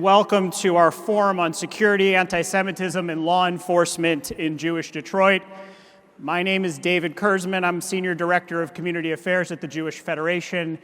Welcome to our forum on security, anti-Semitism, and law enforcement in Jewish Detroit. My name is David Kuzmann. I'm Senior Director of Community Affairs at the Jewish Federation,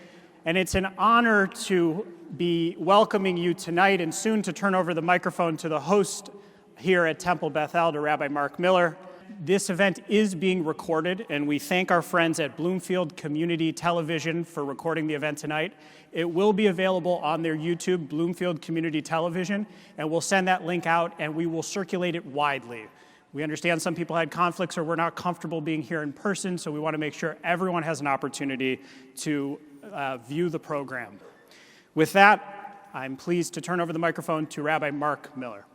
and it's an honor to be welcoming you tonight and soon to turn over the microphone to the host here at Temple Beth El, to Rabbi Mark Miller. This event is being recorded, and we thank our friends at Bloomfield Community Television for recording the event tonight. It will be available on their YouTube, Bloomfield Community Television, and we'll send that link out and we will circulate it widely. We understand some people had conflicts or were not comfortable being here in person, so we want to make sure everyone has an opportunity to view the program. With that, I'm pleased to turn over the microphone to Rabbi Mark Miller.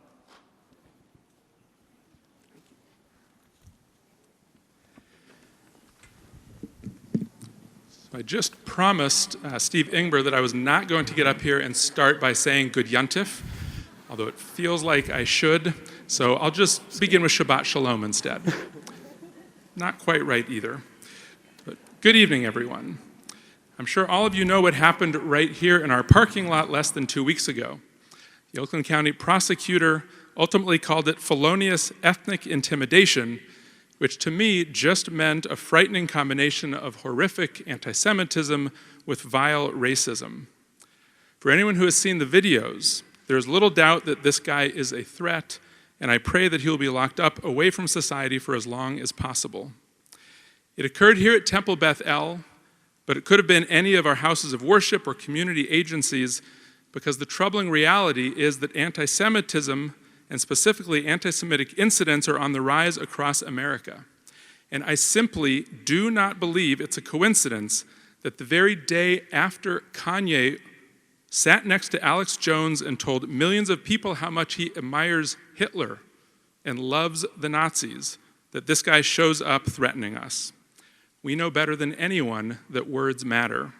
I just promised Steve Ingber that I was not going to get up here and start by saying Good Yontif, although it feels like I should, so I'll just begin with Shabbat Shalom instead. Not quite right either. But good evening, everyone. I'm sure all of you know what happened right here in our parking lot less than 2 weeks ago. The Oakland County Prosecutor ultimately called it felonious ethnic intimidation, which to me just meant a frightening combination of horrific anti-Semitism with vile racism. For anyone who has seen the videos, there's little doubt that this guy is a threat, and I pray that he will be locked up away from society for as long as possible. It occurred here at Temple Beth El, but it could have been any of our houses of worship or community agencies, because the troubling reality is that anti-Semitism and specifically anti-Semitic incidents are on the rise across America. And I simply do not believe it's a coincidence that the very day after Kanye sat next to Alex Jones and told millions of people how much he admires Hitler and loves the Nazis, that this guy shows up threatening us. We know better than anyone that words matter.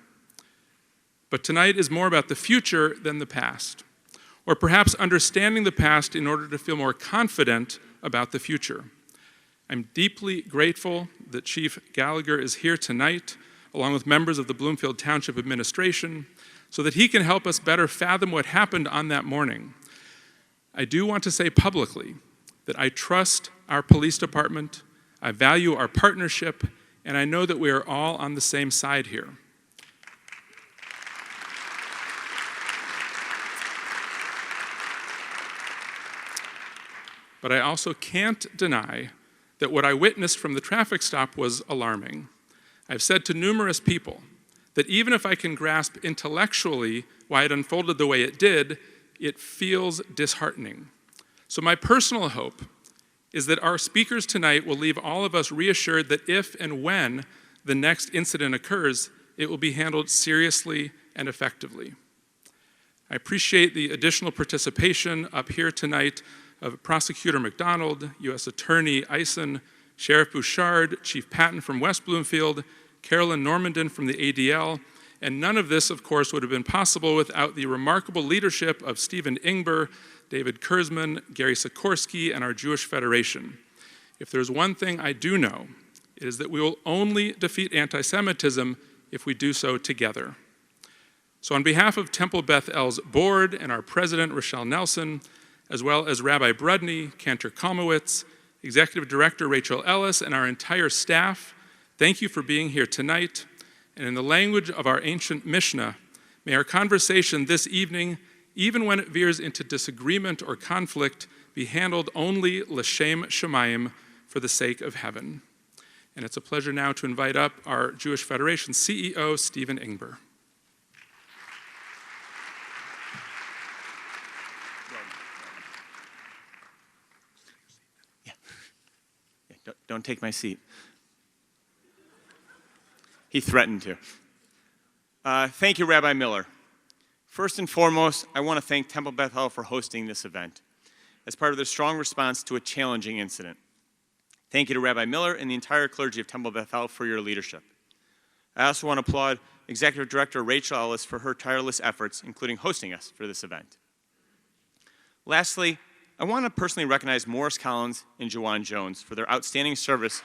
But tonight is more about the future than the past, or perhaps understanding the past in order to feel more confident about the future. I'm deeply grateful that Chief Gallagher is here tonight, along with members of the Bloomfield Township administration, so that he can help us better fathom what happened on that morning. I do want to say publicly that I trust our police department, I value our partnership, and I know that we are all on the same side here. But I also can't deny that what I witnessed from the traffic stop was alarming. I've said to numerous people that even if I can grasp intellectually why it unfolded the way it did, it feels disheartening. So my personal hope is that our speakers tonight will leave all of us reassured that if and when the next incident occurs, it will be handled seriously and effectively. I appreciate the additional participation up here tonight of Prosecutor McDonald, U.S. Attorney Ison, Sheriff Bouchard, Chief Patton from West Bloomfield, Carolyn Normandin from the ADL, and none of this, of course, would have been possible without the remarkable leadership of Stephen Ingber, David Kuzmann, Gary Sikorski, and our Jewish Federation. If there's one thing I do know, it is that we will only defeat anti-Semitism if we do so together. So on behalf of Temple Beth El's board and our president, Rochelle Nelson, as well as Rabbi Brudney, Cantor Kalmowitz, Executive Director Rachel Ellis, and our entire staff, thank you for being here tonight. And in the language of our ancient Mishnah, may our conversation this evening, even when it veers into disagreement or conflict, be handled only l'shem shamayim, for the sake of heaven. And it's a pleasure now to invite up our Jewish Federation CEO, Stephen Ingber. Don't take my seat. He threatened to. Thank you, Rabbi Miller. First and foremost, I want to thank Temple Beth El for hosting this event as part of their strong response to a challenging incident. Thank you to Rabbi Miller and the entire clergy of Temple Beth El for your leadership. I also want to applaud Executive Director Rachel Ellis for her tireless efforts, including hosting us for this event. Lastly, I want to personally recognize Morris Collins and Jawan Jones for their outstanding service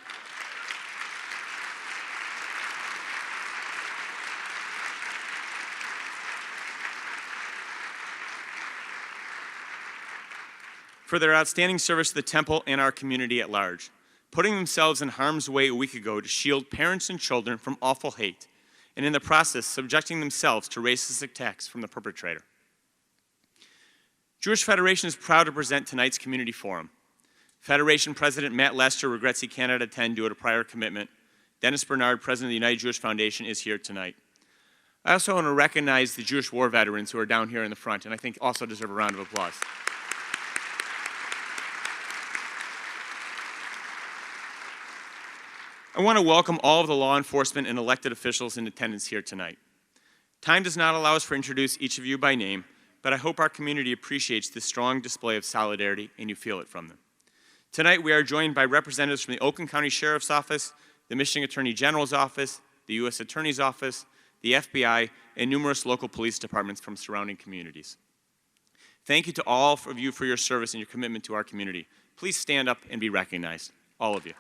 for their outstanding service to the temple and our community at large, putting themselves in harm's way a week ago to shield parents and children from awful hate, and in the process, subjecting themselves to racist attacks from the perpetrator. Jewish Federation is proud to present tonight's community forum. Federation President Matt Lester regrets he cannot attend due to prior commitment. Dennis Bernard, President of the United Jewish Foundation, is here tonight. I also want to recognize the Jewish war veterans who are down here in the front, and I think also deserve a round of applause. I want to welcome all of the law enforcement and elected officials in attendance here tonight. Time does not allow us to introduce each of you by name, but I hope our community appreciates this strong display of solidarity and you feel it from them. Tonight we are joined by representatives from the Oakland County Sheriff's Office, the Michigan Attorney General's Office, the U.S. Attorney's Office, the FBI, and numerous local police departments from surrounding communities. Thank you to all of you for your service and your commitment to our community. Please stand up and be recognized, all of you.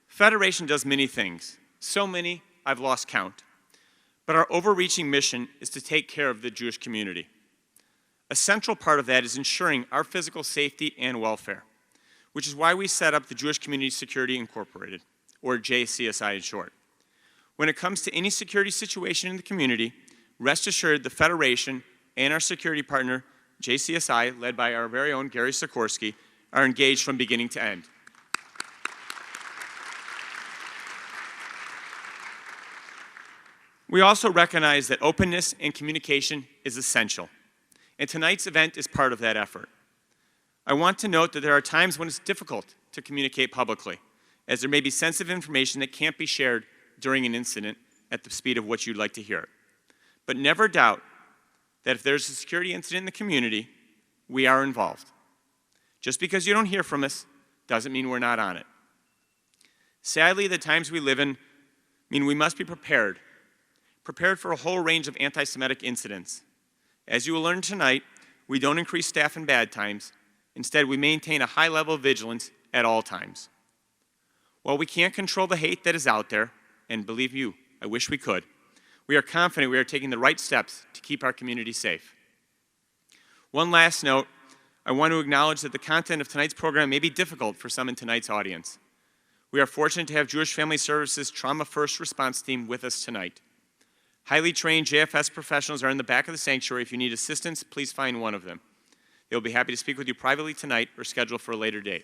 Federation does many things, so many I've lost count. But our overreaching mission is to take care of the Jewish community. A central part of that is ensuring our physical safety and welfare, which is why we set up the Jewish Community Security Incorporated, or JCSI in short. When it comes to any security situation in the community, rest assured the Federation and our security partner, JCSI, led by our very own Gary Sikorski, are engaged from beginning to end. We also recognize that openness and communication is essential, and tonight's event is part of that effort. I want to note that there are times when it's difficult to communicate publicly, as there may be sensitive information that can't be shared during an incident at the speed of which you'd like to hear it. But never doubt that if there's a security incident in the community, we are involved. Just because you don't hear from us doesn't mean we're not on it. Sadly, the times we live in mean we must be prepared for a whole range of anti-Semitic incidents. As you will learn tonight, we don't increase staff in bad times. Instead, we maintain a high level of vigilance at all times. While we can't control the hate that is out there, and believe you, I wish we could, we are confident we are taking the right steps to keep our community safe. One last note, I want to acknowledge that the content of tonight's program may be difficult for some in tonight's audience. We are fortunate to have Jewish Family Services Trauma First Response Team with us tonight. Highly trained JFS professionals are in the back of the sanctuary. If you need assistance, please find one of them. They'll be happy to speak with you privately tonight or schedule for a later date.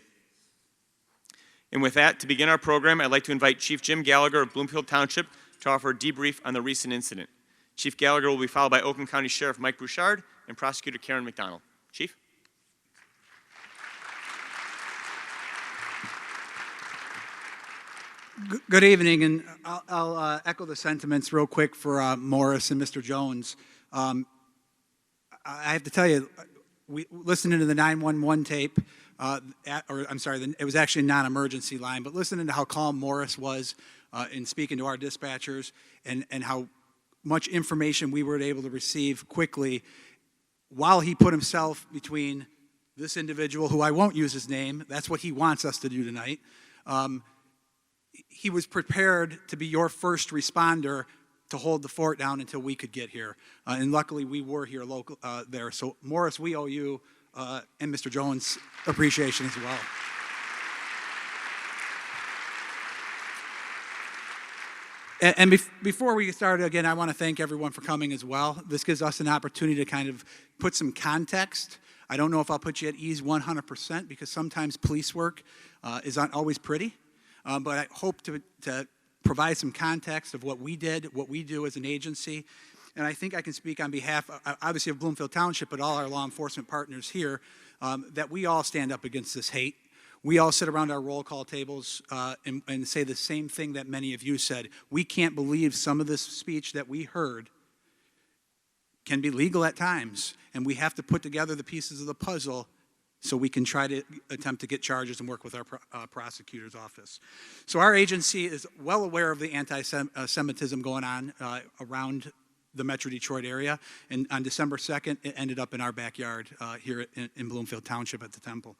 And with that, to begin our program, I'd like to invite Chief Jim Gallagher of Bloomfield Township to offer a debrief on the recent incident. Chief Gallagher will be followed by Oakland County Sheriff Mike Bouchard and Prosecutor Carolyn McDonald. Chief? Good evening, and I'll echo the sentiments real quick for Morris and Mr. Jones. I have to tell you, we listening to the 911 tape, it was actually a non-emergency line, but listening to how calm Morris was in speaking to our dispatchers and how much information we were able to receive quickly while he put himself between this individual, who I won't use his name, that's what he wants us to do tonight. He was prepared to be your first responder to hold the fort down until we could get here. And luckily, we were here there. So, Morris, we owe you and Mr. Jones appreciation as well. And before we get started, again, I want to thank everyone for coming as well. This gives us an opportunity to kind of put some context. I don't know if I'll put you at ease 100% because sometimes police work is not always pretty. But I hope to provide some context of what we did, what we do as an agency. And I think I can speak on behalf, obviously, of Bloomfield Township, but all our law enforcement partners here, that we all stand up against this hate. We all sit around our roll call tables and say the same thing that many of you said. We can't believe some of this speech that we heard can be legal at times, and we have to put together the pieces of the puzzle so we can try to attempt to get charges and work with our prosecutor's office. So our agency is well aware of the anti-Semitism going on around the Metro Detroit area, and on December 2nd, it ended up in our backyard here in Bloomfield Township at the Temple.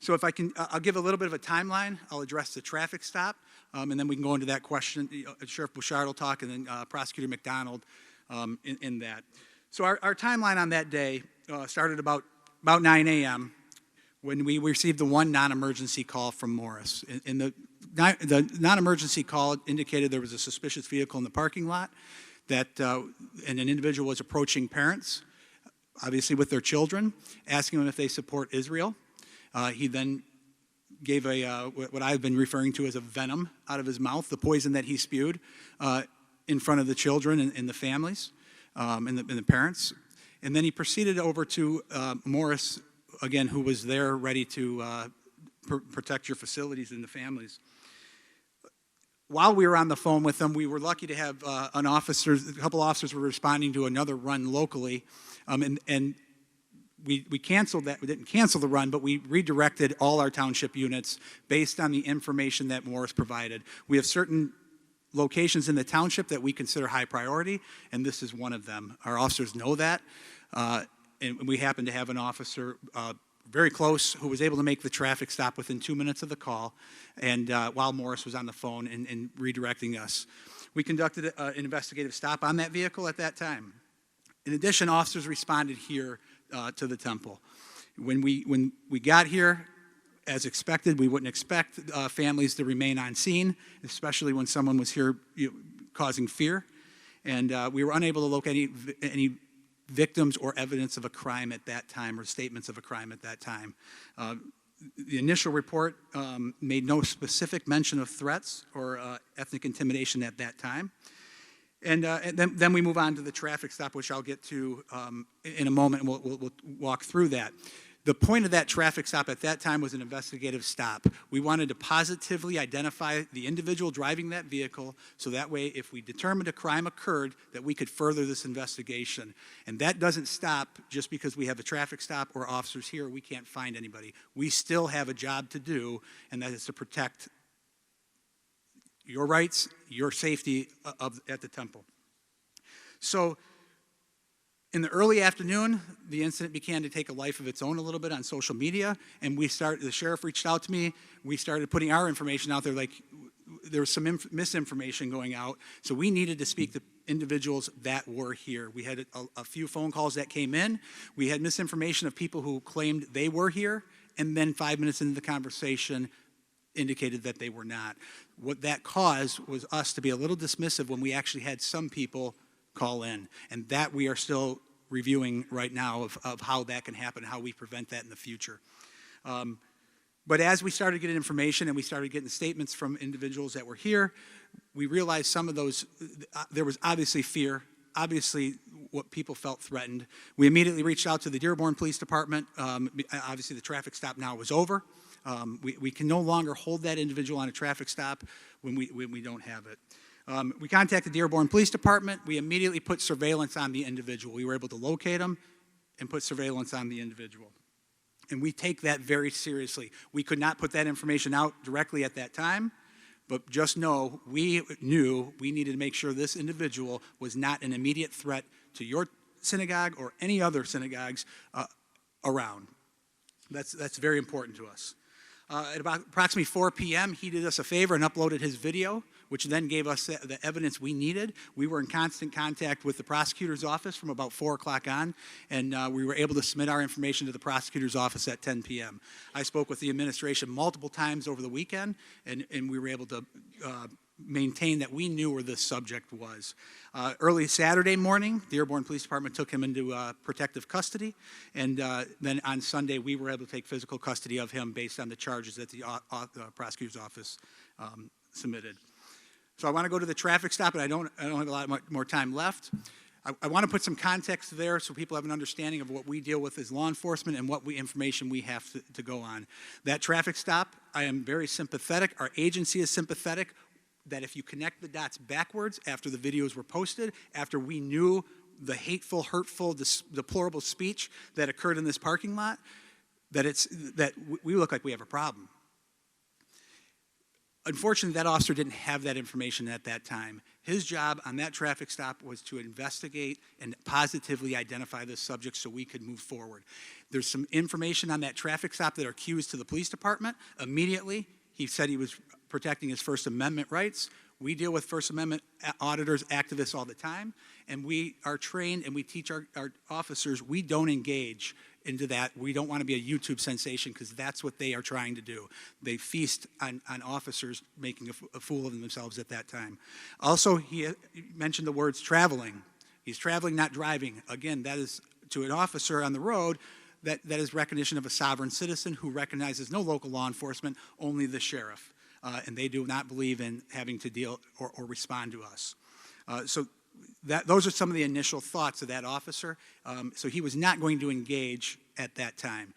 So if I can, I'll give a little bit of a timeline. I'll address the traffic stop, and then we can go into that question. Sheriff Bouchard will talk, and then Prosecutor McDonald in that. So our timeline on that day started about 9 a.m. when we received the one non-emergency call from Morris. And the non-emergency call indicated there was a suspicious vehicle in the parking lot, that and an individual was approaching parents, obviously with their children, asking them if they support Israel. He then gave what I've been referring to as a venom out of his mouth, the poison that he spewed in front of the children and the families and the parents. And then he proceeded over to Morris, again, who was there ready to protect your facilities and the families. While we were on the phone with them, we were lucky to have a couple officers were responding to another run locally, and we canceled that. We didn't cancel the run, but we redirected all our township units based on the information that Morris provided. We have certain locations in the township that we consider high priority, and this is one of them. Our officers know that, and we happen to have an officer very close who was able to make the traffic stop within 2 minutes of the call, and while Morris was on the phone and redirecting us. We conducted an investigative stop on that vehicle at that time. In addition, officers responded here to the temple. When we got here, as expected, we wouldn't expect families to remain on scene, especially when someone was here causing fear. And we were unable to locate any victims or evidence of a crime at that time, or statements of a crime at that time. The initial report made no specific mention of threats or ethnic intimidation at that time. And then we move on to the traffic stop, which I'll get to in a moment, and we'll walk through that. The point of that traffic stop at that time was an investigative stop. We wanted to positively identify the individual driving that vehicle, so that way if we determined a crime occurred, that we could further this investigation. And that doesn't stop just because we have a traffic stop or officers here, we can't find anybody. We still have a job to do, and that is to protect your rights, your safety at the temple. So in the early afternoon, the incident began to take a life of its own a little bit on social media, and the sheriff reached out to me. We started putting our information out there, like there was some misinformation going out, so we needed to speak to individuals that were here. We had a few phone calls that came in. We had misinformation of people who claimed they were here, and then 5 minutes into the conversation indicated that they were not. What that caused was us to be a little dismissive when we actually had some people call in, and that we are still reviewing right now of how that can happen, how we prevent that in the future. But as we started getting information and we started getting statements from individuals that were here, we realized some of those, there was obviously fear, obviously what people felt threatened. We immediately reached out to the Dearborn Police Department. Obviously the traffic stop now was over. We can no longer hold that individual on a traffic stop when we don't have it. We contacted the Dearborn Police Department. We immediately put surveillance on the individual. We were able to locate him and put surveillance on the individual. And we take that very seriously. We could not put that information out directly at that time, but just know we knew we needed to make sure this individual was not an immediate threat to your synagogue or any other synagogues around. That's very important to us. At about approximately 4 p.m., he did us a favor and uploaded his video, which then gave us the evidence we needed. We were in constant contact with the prosecutor's office from about 4 o'clock on, and we were able to submit our information to the prosecutor's office at 10 p.m. I spoke with the administration multiple times over the weekend, and we were able to maintain that we knew where this subject was. Early Saturday morning, the Dearborn Police Department took him into protective custody, and then on Sunday we were able to take physical custody of him based on the charges that the prosecutor's office submitted. So I want to go to the traffic stop, and I don't have a lot more time left. I want to put some context there so people have an understanding of what we deal with as law enforcement and what information we have to go on. That traffic stop, I am very sympathetic. Our agency is sympathetic that if you connect the dots backwards after the videos were posted, after we knew the hateful, hurtful, deplorable speech that occurred in this parking lot, that we look like we have a problem. Unfortunately, that officer didn't have that information at that time. His job on that traffic stop was to investigate and positively identify the subject so we could move forward. There's some information on that traffic stop that are cues to the police department. Immediately, he said he was protecting his First Amendment rights. We deal with First Amendment auditors, activists all the time, and we are trained and we teach our officers, we don't engage into that. We don't want to be a YouTube sensation because that's what they are trying to do. They feast on officers making a fool of themselves at that time. Also, he mentioned the words traveling. He's traveling, not driving. Again, that is to an officer on the road, that is recognition of a sovereign citizen who recognizes no local law enforcement, only the sheriff. And they do not believe in having to deal or respond to us. So those are some of the initial thoughts of that officer. So he was not going to engage at that time.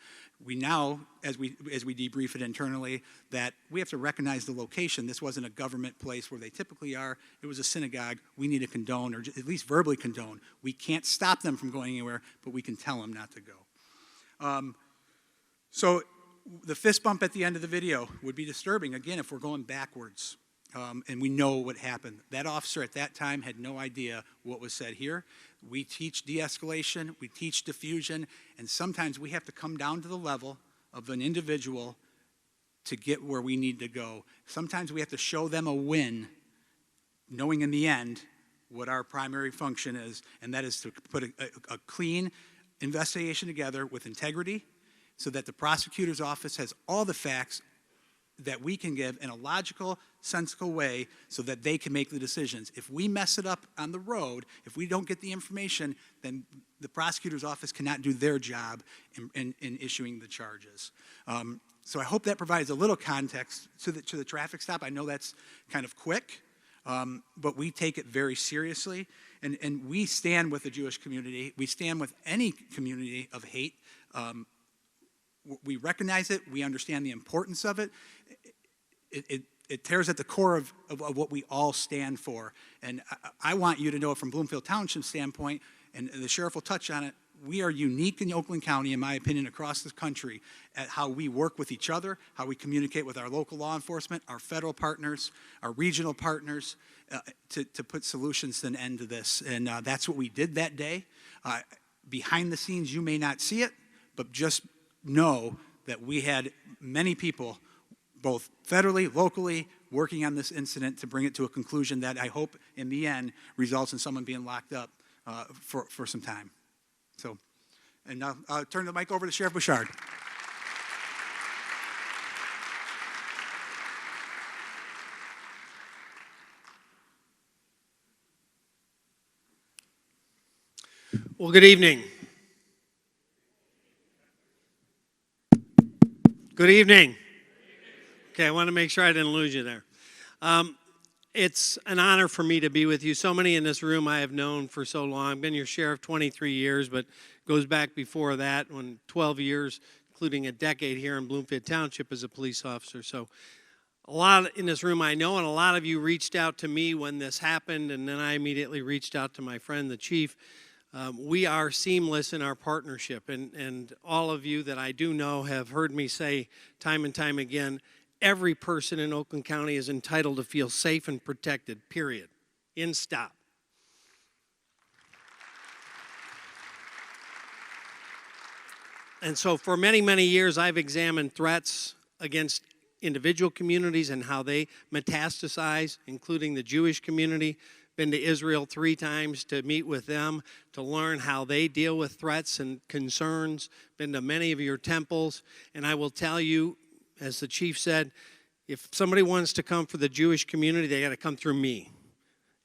We now, as we debrief it internally, that we have to recognize the location. This wasn't a government place where they typically are. It was a synagogue. We need to condone, or at least verbally condone. We can't stop them from going anywhere, but we can tell them not to go. So the fist bump at the end of the video would be disturbing, again, if we're going backwards. And we know what happened. That officer at that time had no idea what was said here. We teach de-escalation, we teach diffusion, and sometimes we have to come down to the level of an individual to get where we need to go. Sometimes we have to show them a win, knowing in the end what our primary function is, and that is to put a clean investigation together with integrity so that the prosecutor's office has all the facts that we can give in a logical, sensible way so that they can make the decisions. If we mess it up on the road, if we don't get the information, then the prosecutor's office cannot do their job in issuing the charges. So I hope that provides a little context to the traffic stop. I know that's kind of quick, but we take it very seriously. And we stand with the Jewish community. We stand with any community of hate. We recognize it. We understand the importance of it. It tears at the core of what we all stand for. And I want you to know from Bloomfield Township standpoint, and the sheriff will touch on it, we are unique in Oakland County, in my opinion, across this country at how we work with each other, how we communicate with our local law enforcement, our federal partners, our regional partners, to put solutions to an end to this. And that's what we did that day. Behind the scenes, you may not see it, but just know that we had many people, both federally, locally, working on this incident to bring it to a conclusion that I hope in the end results in someone being locked up for some time. So, and now I'll turn the mic over to Sheriff Bouchard. Well, good evening. Good evening. Okay, I want to make sure I didn't lose you there. It's an honor for me to be with you. So many in this room I have known for so long. I've been your sheriff 23 years, but goes back before that, when 12 years, including a decade here in Bloomfield Township as a police officer. So a lot in this room I know, and a lot of you reached out to me when this happened, and then I immediately reached out to my friend, the chief. We are seamless in our partnership, and all of you that I do know have heard me say time and time again, every person in Oakland County is entitled to feel safe and protected, period. In stop. And so for many, many years, I've examined threats against individual communities and how they metastasize, including the Jewish community. Been to Israel 3 times to meet with them, to learn how they deal with threats and concerns. Been to many of your temples, and I will tell you, as the chief said, if somebody wants to come for the Jewish community, they got to come through me.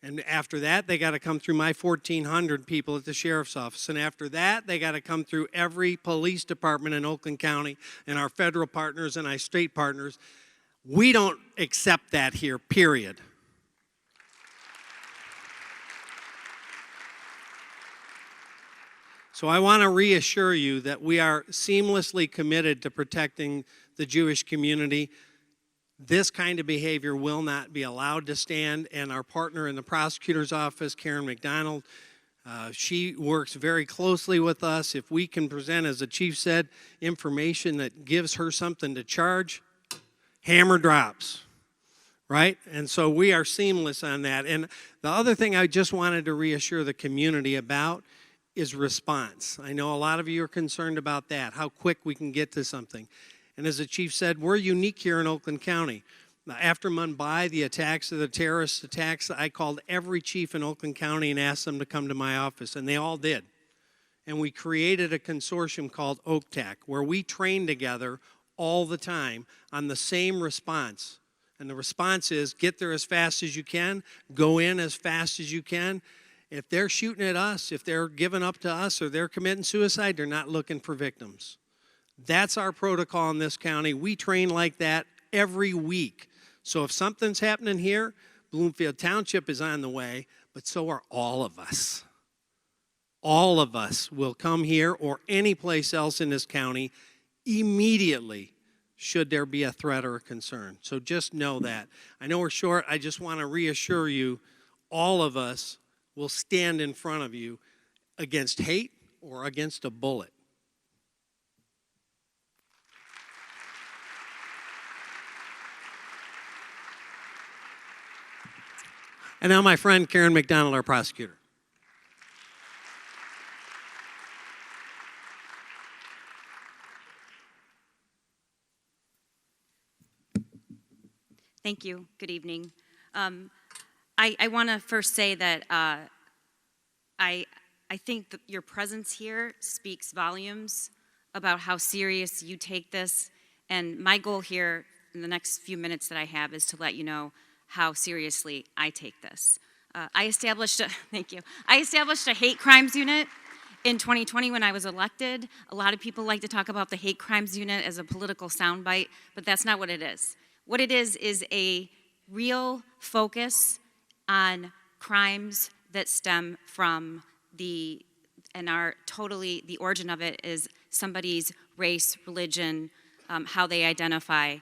And after that, they got to come through my 1,400 people at the sheriff's office. And after that, they got to come through every police department in Oakland County and our federal partners and our state partners. We don't accept that here, period. So I want to reassure you that we are seamlessly committed to protecting the Jewish community. This kind of behavior will not be allowed to stand, and our partner in the prosecutor's office, Carolyn McDonald, she works very closely with us. If we can present, as the chief said, information that gives her something to charge, hammer drops. right? And so we are seamless on that. And the other thing I just wanted to reassure the community about is response. I know a lot of you are concerned about that, how quick we can get to something. And as the chief said, we're unique here in Oakland County. After Mumbai, the attacks, the terrorist attacks, I called every chief in Oakland County and asked them to come to my office, and they all did. And we created a consortium called OakTAC, where we train together all the time on the same response. And the response is get there as fast as you can, go in as fast as you can. If they're shooting at us, if they're giving up to us, or they're committing suicide, they're not looking for victims. That's our protocol in this county. We train like that every week. So if something's happening here, Bloomfield Township is on the way, but so are all of us. All of us will come here or any place else in this county immediately should there be a threat or a concern. So just know that. I know we're short. I just want to reassure you, all of us will stand in front of you against hate or against a bullet. And now my friend Carolyn McDonald, our prosecutor. Thank you. Good evening. I want to first say that I think that your presence here speaks volumes about how serious you take this. And my goal here in the next few minutes that I have is to let you know how seriously I take this. I established a hate crimes unit in 2020 when I was elected. A lot of people like to talk about the hate crimes unit as a political soundbite, but that's not what it is. What it is a real focus on crimes that stem from the origin of it is somebody's race, religion, how they identify.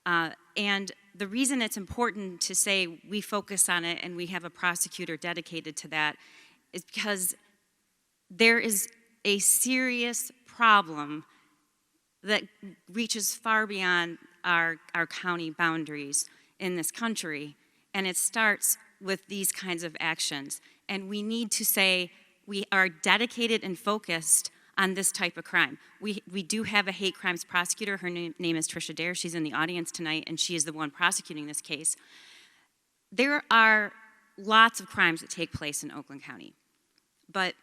And the reason it's important to say we focus on it and we have a prosecutor dedicated to that is because there is a serious problem that reaches far beyond our county boundaries in this country, and it starts with these kinds of actions. And we need to say we are dedicated and focused on this type of crime. We do have a hate crimes prosecutor. Her name is Tricia Dare. She's in the audience tonight, and she is the one prosecuting this case. There are lots of crimes that take place in Oakland County. But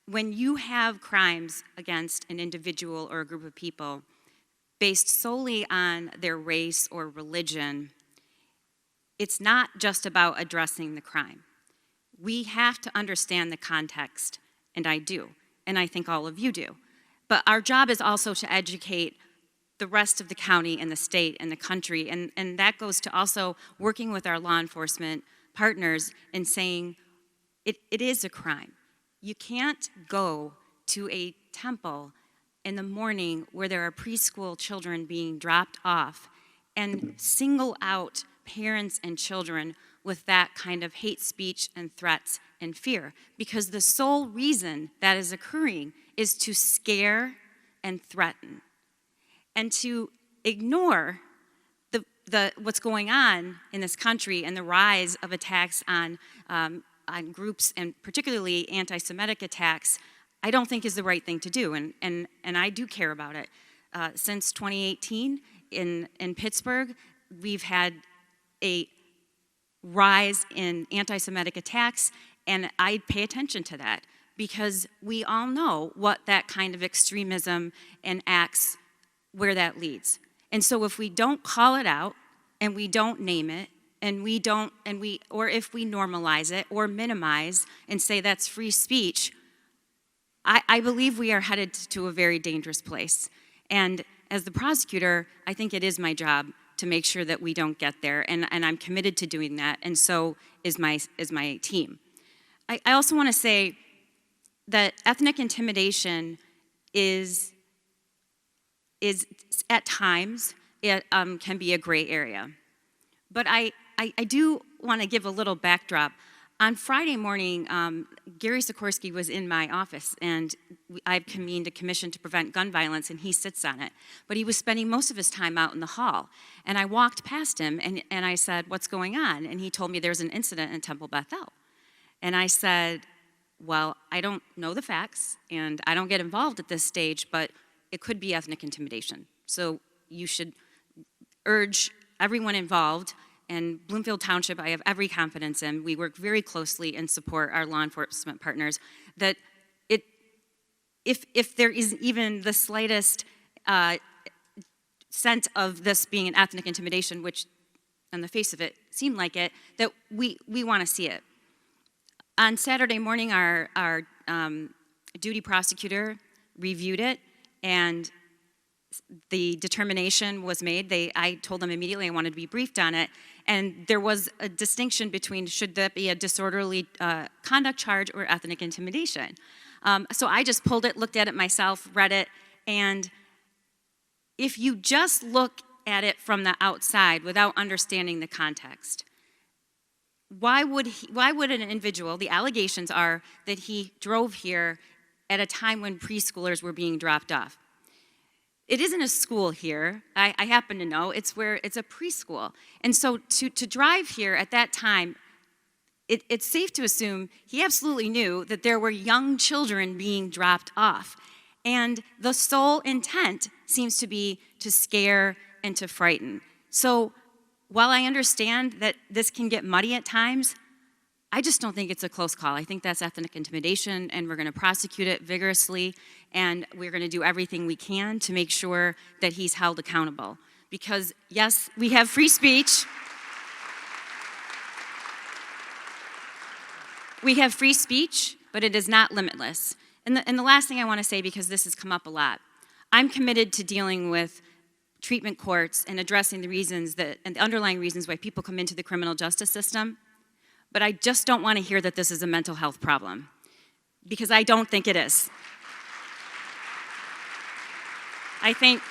when you have crimes against an individual or a group of people based solely on their race or religion, it's not just about addressing the crime. We have to understand the context, and I do. And I think all of you do. But our job is also to educate the rest of the county and the state and the country, and that goes to also working with our law enforcement partners and saying it is a crime. You can't go to a temple in the morning where there are preschool children being dropped off and single out parents and children with that kind of hate speech and threats and fear, because the sole reason that is occurring is to scare and threaten and to ignore what's going on in this country and the rise of attacks on groups, and particularly anti-Semitic attacks. I don't think is the right thing to do, and I do care about it. Since 2018 in Pittsburgh, we've had a rise in anti-Semitic attacks, and I pay attention to that because we all know what that kind of extremism and acts, where that leads. And so if we don't call it out and we don't name it or if we normalize it or minimize and say that's free speech, I believe we are headed to a very dangerous place. And as the prosecutor, I think it is my job to make sure that we don't get there, and I'm committed to doing that, and so is my team. I also want to say that ethnic intimidation is at times, it can be a gray area. But I do want to give a little backdrop. On Friday morning, Gary Sikorski was in my office, and I've convened a commission to prevent gun violence, and he sits on it. But he was spending most of his time out in the hall. And I walked past him, and I said, "What's going on?" And he told me there's an incident in Temple Bethel. And I said, "Well, I don't know the facts, and I don't get involved at this stage, but it could be ethnic intimidation. So you should urge everyone involved." And Bloomfield Township, I have every confidence in. We work very closely and support our law enforcement partners. That if there is even the slightest scent of this being an ethnic intimidation, which on the face of it seemed like it, that we want to see it. On Saturday morning, our duty prosecutor reviewed it, and the determination was made. I told them immediately I wanted to be briefed on it, and there was a distinction between should that be a disorderly conduct charge or ethnic intimidation. So I just pulled it, looked at it myself, read it, and if you just look at it from the outside without understanding the context, why would an individual, the allegations are that he drove here at a time when preschoolers were being dropped off. It isn't a school here, I happen to know, it's a preschool. And so to drive here at that time, it's safe to assume he absolutely knew that there were young children being dropped off. And the sole intent seems to be to scare and to frighten. So while I understand that this can get muddy at times, I just don't think it's a close call. I think that's ethnic intimidation, and we're going to prosecute it vigorously, and we're going to do everything we can to make sure that he's held accountable. Because, yes, we have free speech. We have free speech, but it is not limitless. And the last thing I want to say, because this has come up a lot, I'm committed to dealing with treatment courts and addressing the reasons and the underlying reasons why people come into the criminal justice system. But I just don't want to hear that this is a mental health problem, because I don't think it is. I think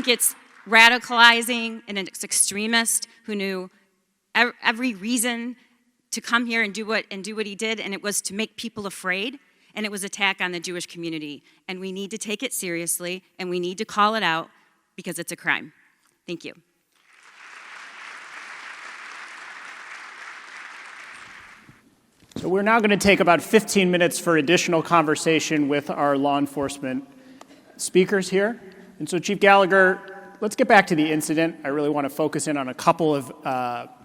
it's radicalizing, and it's extremist who knew every reason to come here and do what he did, and it was to make people afraid, and it was attack on the Jewish community. And we need to take it seriously, and we need to call it out, because it's a crime. Thank you. So we're now going to take about 15 minutes for additional conversation with our law enforcement speakers here. And so, Chief Gallagher, let's get back to the incident. I really want to focus in on a couple of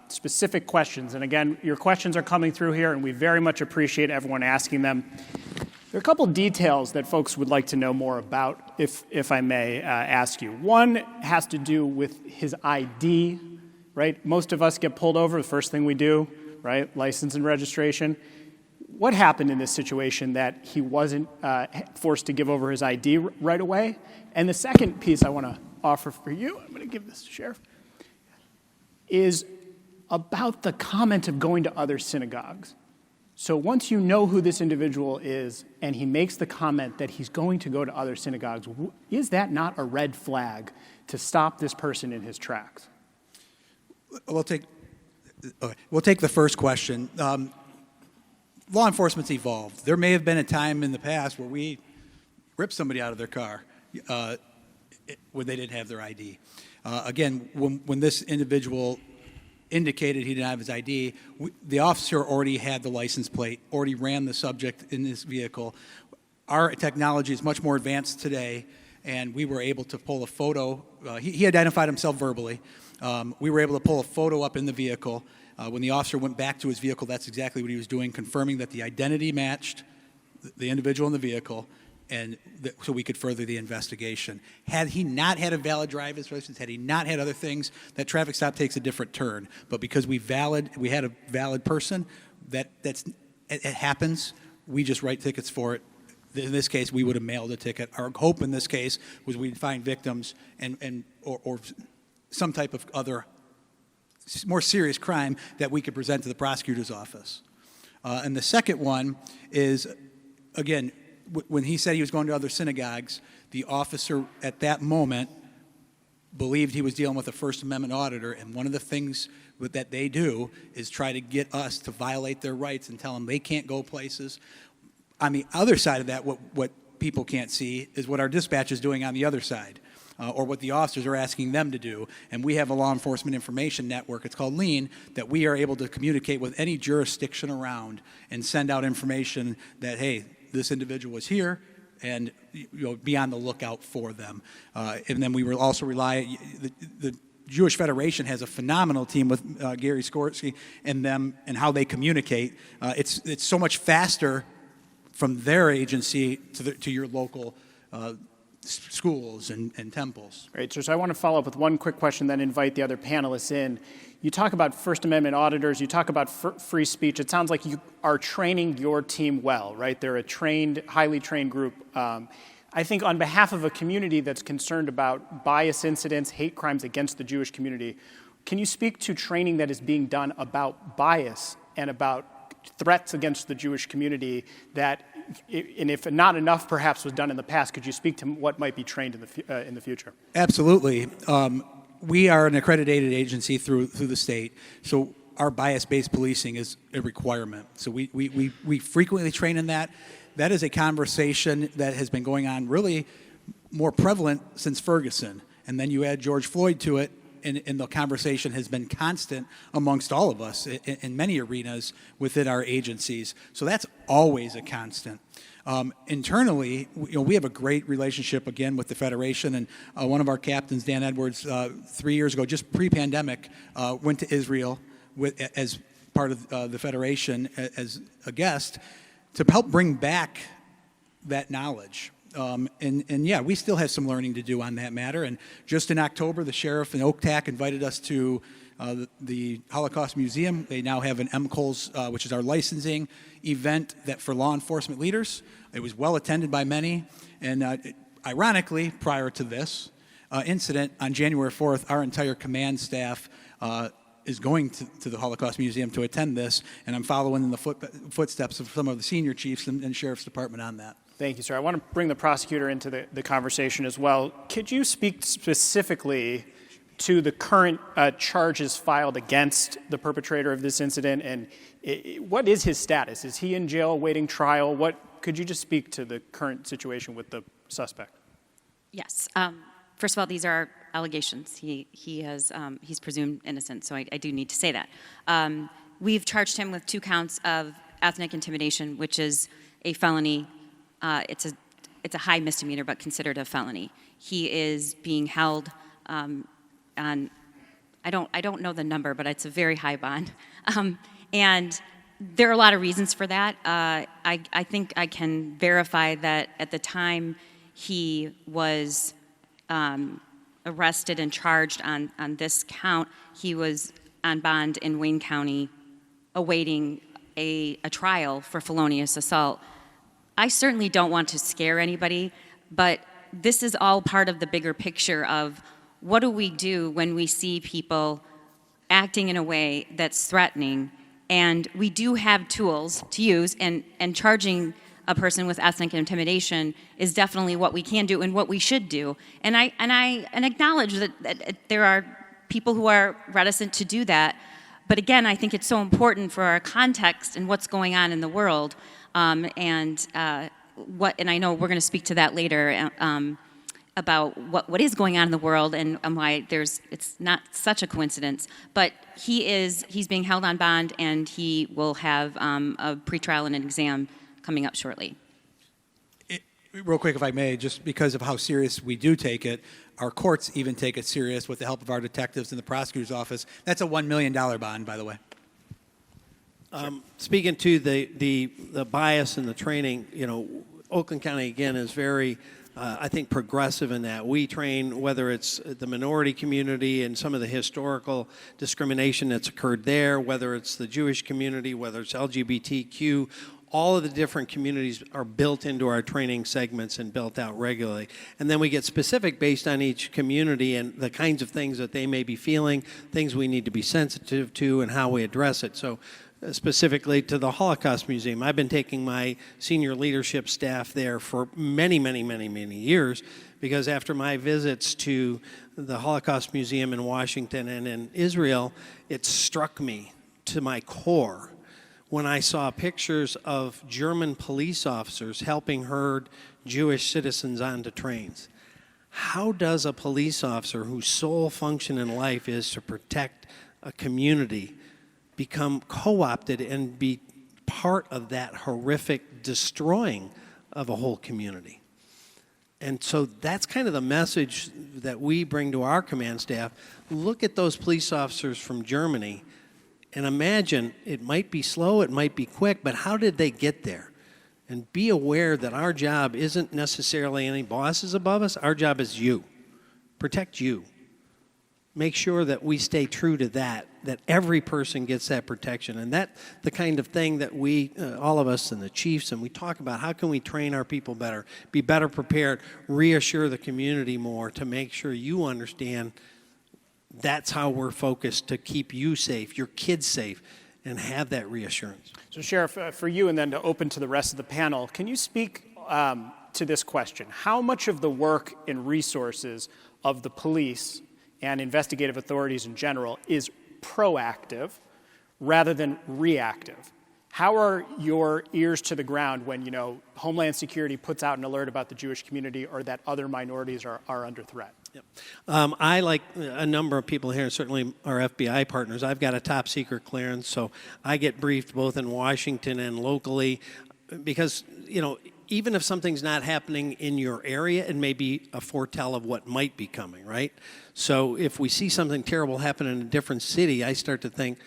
specific questions. And again, your questions are coming through here, and we very much appreciate everyone asking them. There are a couple details that folks would like to know more about, if I may ask you. One has to do with his ID, right? Most of us get pulled over, the first thing we do, right? License and registration. What happened in this situation that he wasn't forced to give over his ID right away? And the second piece I want to offer for you, I'm going to give this to Sheriff, is about the comment of going to other synagogues. So once you know who this individual is and he makes the comment that he's going to go to other synagogues, is that not a red flag to stop this person in his tracks? We'll take the first question. Law enforcement's evolved. There may have been a time in the past where we ripped somebody out of their car when they didn't have their ID. Again, when this individual indicated he didn't have his ID, the officer already had the license plate, already ran the subject in this vehicle. Our technology is much more advanced today, and we were able to pull a photo. He identified himself verbally. We were able to pull a photo up in the vehicle. When the officer went back to his vehicle, that's exactly what he was doing, confirming that the identity matched the individual in the vehicle, and so we could further the investigation. Had he not had a valid driver's license, had he not had other things, that traffic stop takes a different turn. But because we had a valid person, it happens. We just write tickets for it. In this case, we would have mailed a ticket. Our hope in this case was we'd find victims or some type of other more serious crime that we could present to the prosecutor's office. And the second one is, again, when he said he was going to other synagogues, the officer at that moment believed he was dealing with a First Amendment auditor, and one of the things that they do is try to get us to violate their rights and tell them they can't go places. On the other side of that, what people can't see is what our dispatch is doing on the other side, or what the officers are asking them to do. And we have a law enforcement information network, it's called LEAN, that we are able to communicate with any jurisdiction around and send out information that, hey, this individual was here, and be on the lookout for them. And then we will also rely, the Jewish Federation has a phenomenal team with Gary Sikorski and them and how they communicate. It's so much faster from their agency to your local schools and temples. Great, so I want to follow up with one quick question, then invite the other panelists in. You talk about First Amendment auditors, you talk about free speech. It sounds like you are training your team well, right? They're a trained, highly trained group. I think on behalf of a community that's concerned about bias incidents, hate crimes against the Jewish community, can you speak to training that is being done about bias and about threats against the Jewish community that, and if not enough perhaps was done in the past, could you speak to what might be trained in the future? Absolutely. We are an accredited agency through the state, so our bias-based policing is a requirement. So we frequently train in that. That is a conversation that has been going on really more prevalent since Ferguson. And then you add George Floyd to it, and the conversation has been constant amongst all of us in many arenas within our agencies. So that's always a constant. Internally, we have a great relationship, again, with the Federation. And one of our captains, Dan Edwards, 3 years ago, just pre-pandemic, went to Israel as part of the Federation as a guest to help bring back that knowledge. And yeah, we still have some learning to do on that matter. And just in October, the sheriff in Oakland invited us to the Holocaust Museum. They now have an MCOLS, which is our licensing event that for law enforcement leaders. It was well attended by many. And ironically, prior to this incident, on January 4th, our entire command staff is going to the Holocaust Museum to attend this. And I'm following in the footsteps of some of the senior chiefs and Sheriff's Department on that. Thank you, sir. I want to bring the prosecutor into the conversation as well. Could you speak specifically to the current charges filed against the perpetrator of this incident, and what is his status? Is he in jail awaiting trial? Could you just speak to the current situation with the suspect? Yes. First of all, these are allegations. He's presumed innocent, so I do need to say that. We've charged him with 2 counts of ethnic intimidation, which is a felony. It's a high misdemeanor, but considered a felony. He is being held on, I don't know the number, but it's a very high bond. And there are a lot of reasons for that. I think I can verify that at the time he was arrested and charged on this count, he was on bond in Wayne County awaiting a trial for felonious assault. I certainly don't want to scare anybody, but this is all part of the bigger picture of what do we do when we see people acting in a way that's threatening, and we do have tools to use, and charging a person with ethnic intimidation is definitely what we can do and what we should do. And I acknowledge that there are people who are reticent to do that, but again, I think it's so important for our context and what's going on in the world. And I know we're going to speak to that later about what is going on in the world and why it's not such a coincidence. But he's being held on bond, and he will have a pretrial and an exam coming up shortly. Real quick, if I may, just because of how serious we do take it, our courts even take it serious with the help of our detectives in the prosecutor's office. That's a $1 million bond, by the way. Speaking to the bias and the training, Oakland County, again, is very, I think, progressive in that. We train, whether it's the minority community and some of the historical discrimination that's occurred there, whether it's the Jewish community, whether it's LGBTQ, all of the different communities are built into our training segments and built out regularly. And then we get specific based on each community and the kinds of things that they may be feeling, things we need to be sensitive to, and how we address it. So specifically to the Holocaust Museum, I've been taking my senior leadership staff there for many, many, many, many years because after my visits to the Holocaust Museum in Washington and in Israel, it struck me to my core when I saw pictures of German police officers helping herd Jewish citizens onto trains. How does a police officer whose sole function in life is to protect a community become co-opted and be part of that horrific destroying of a whole community? And so that's kind of the message that we bring to our command staff. Look at those police officers from Germany and imagine it might be slow, it might be quick, but how did they get there? And be aware that our job isn't necessarily any bosses above us. Our job is you. Protect you. Make sure that we stay true to that every person gets that protection. And that's the kind of thing that we, all of us and the chiefs, and we talk about how can we train our people better, be better prepared, reassure the community more to make sure you understand that's how we're focused to keep you safe, your kids safe, and have that reassurance. So, Sheriff, for you and then to open to the rest of the panel, can you speak to this question? How much of the work and resources of the police and investigative authorities in general is proactive rather than reactive? How are your ears to the ground when, Homeland Security puts out an alert about the Jewish community or that other minorities are under threat? Yep. I, like a number of people here, certainly our FBI partners, I've got a top secret clearance, so I get briefed both in Washington and locally because, even if something's not happening in your area, it may be a foretell of what might be coming, right? So if we see something terrible happen in a different city, I start to think,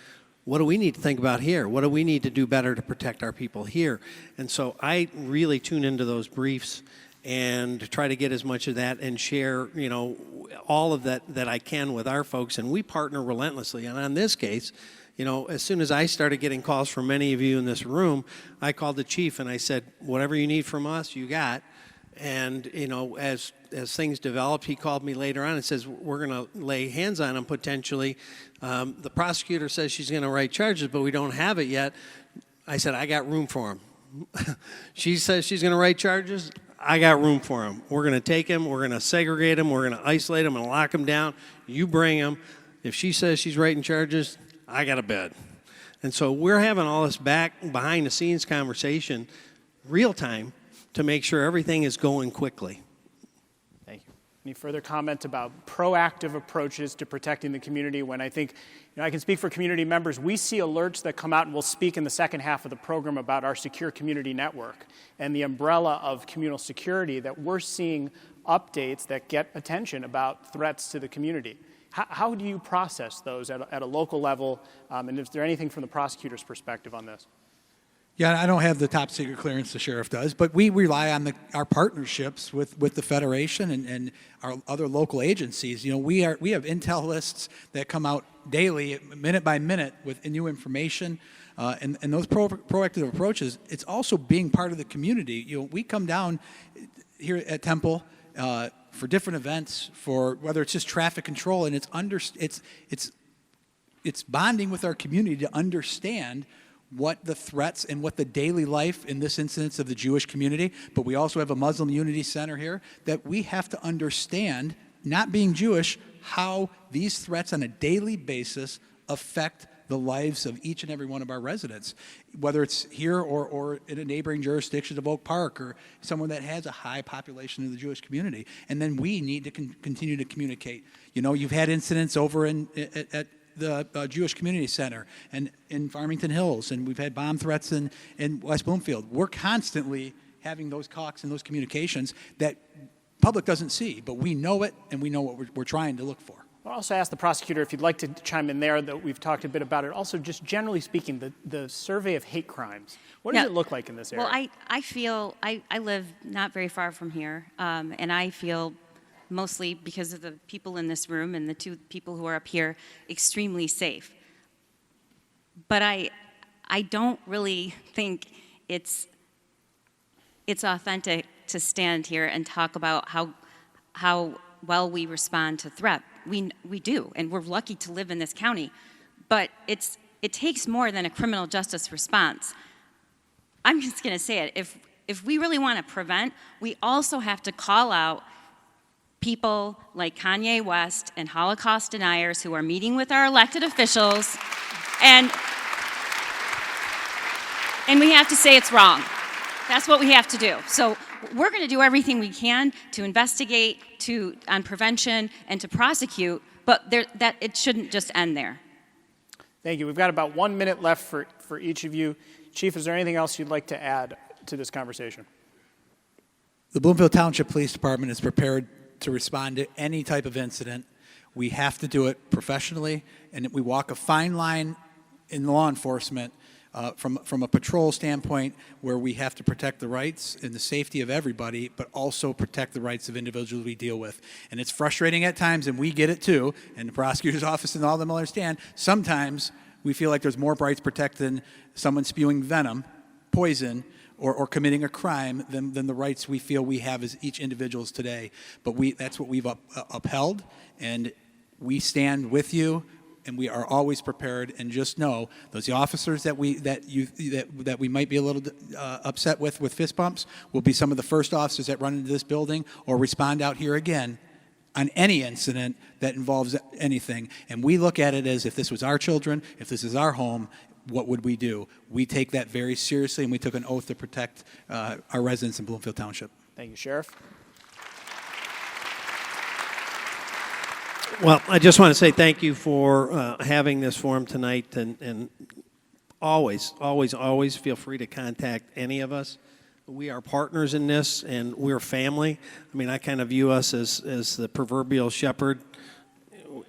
what do we need to think about here? What do we need to do better to protect our people here? And so I really tune into those briefs and try to get as much of that and share, all of that I can with our folks. And we partner relentlessly. And on this case, as soon as I started getting calls from many of you in this room, I called the chief and I said, whatever you need from us, you got. And, as things developed, he called me later on and says, we're going to lay hands on him potentially. The prosecutor says she's going to write charges, but we don't have it yet. I said, I got room for him. She says she's going to write charges. I got room for him. We're going to take him. We're going to segregate him. We're going to isolate him and lock him down. You bring him. If she says she's writing charges, I got a bed. And so we're having all this behind-the-scenes conversation, real time, to make sure everything is going quickly. Thank you. Any further comment about proactive approaches to protecting the community when I think, I can speak for community members, we see alerts that come out, and we'll speak in the second half of the program about our secure community network and the umbrella of communal security that we're seeing updates that get attention about threats to the community. How do you process those at a local level, and is there anything from the prosecutor's perspective on this? Yeah, I don't have the top secret clearance the sheriff does, but we rely on our partnerships with the Federation and our other local agencies. We have intel lists that come out daily, minute by minute, with new information, and those proactive approaches. It's also being part of the community. We come down here at Temple for different events, for whether it's just traffic control, and it's bonding with our community to understand what the threats and what the daily life in this instance of the Jewish community, but we also have a Muslim Unity Center here, that we have to understand, not being Jewish, how these threats on a daily basis affect the lives of each and every one of our residents, whether it's here or in a neighboring jurisdiction of Oak Park or someone that has a high population of the Jewish community. And then we need to continue to communicate. You've had incidents over at the Jewish Community Center and in Farmington Hills, and we've had bomb threats in West Bloomfield. We're constantly having those talks and those communications that public doesn't see, but we know it, and we know what we're trying to look for. I'll also ask the prosecutor if you'd like to chime in there, that we've talked a bit about it. Also, just generally speaking, the survey of hate crimes, what does it look like in this area? Well, I feel, I live not very far from here, and I feel, mostly because of the people in this room and the two people who are up here, extremely safe. But I don't really think it's authentic to stand here and talk about how well we respond to threat. We do, and we're lucky to live in this county. But it takes more than a criminal justice response. I'm just going to say it. If we really want to prevent, we also have to call out people like Kanye West and Holocaust deniers who are meeting with our elected officials, and we have to say it's wrong. That's what we have to do. So we're going to do everything we can to investigate, on prevention, and to prosecute, but that it shouldn't just end there. Thank you. We've got about 1 minute left for each of you. Chief, is there anything else you'd like to add to this conversation? The Bloomfield Township Police Department is prepared to respond to any type of incident. We have to do it professionally, and we walk a fine line in law enforcement from a patrol standpoint where we have to protect the rights and the safety of everybody, but also protect the rights of individuals we deal with. And it's frustrating at times, and we get it too, and the prosecutor's office and all of them understand. Sometimes we feel like there's more rights protected than someone spewing venom, poison, or committing a crime than the rights we feel we have as each individuals today. But that's what we've upheld, and we stand with you, and we are always prepared. And just know those officers that we might be a little upset with fist bumps will be some of the first officers that run into this building or respond out here again on any incident that involves anything. And we look at it as if this was our children, if this is our home, what would we do? We take that very seriously, and we took an oath to protect our residents in Bloomfield Township. Thank you, Sheriff. Well, I just want to say thank you for having this forum tonight, and always, always, always feel free to contact any of us. We are partners in this, and we're family. I mean, I kind of view us as the proverbial shepherd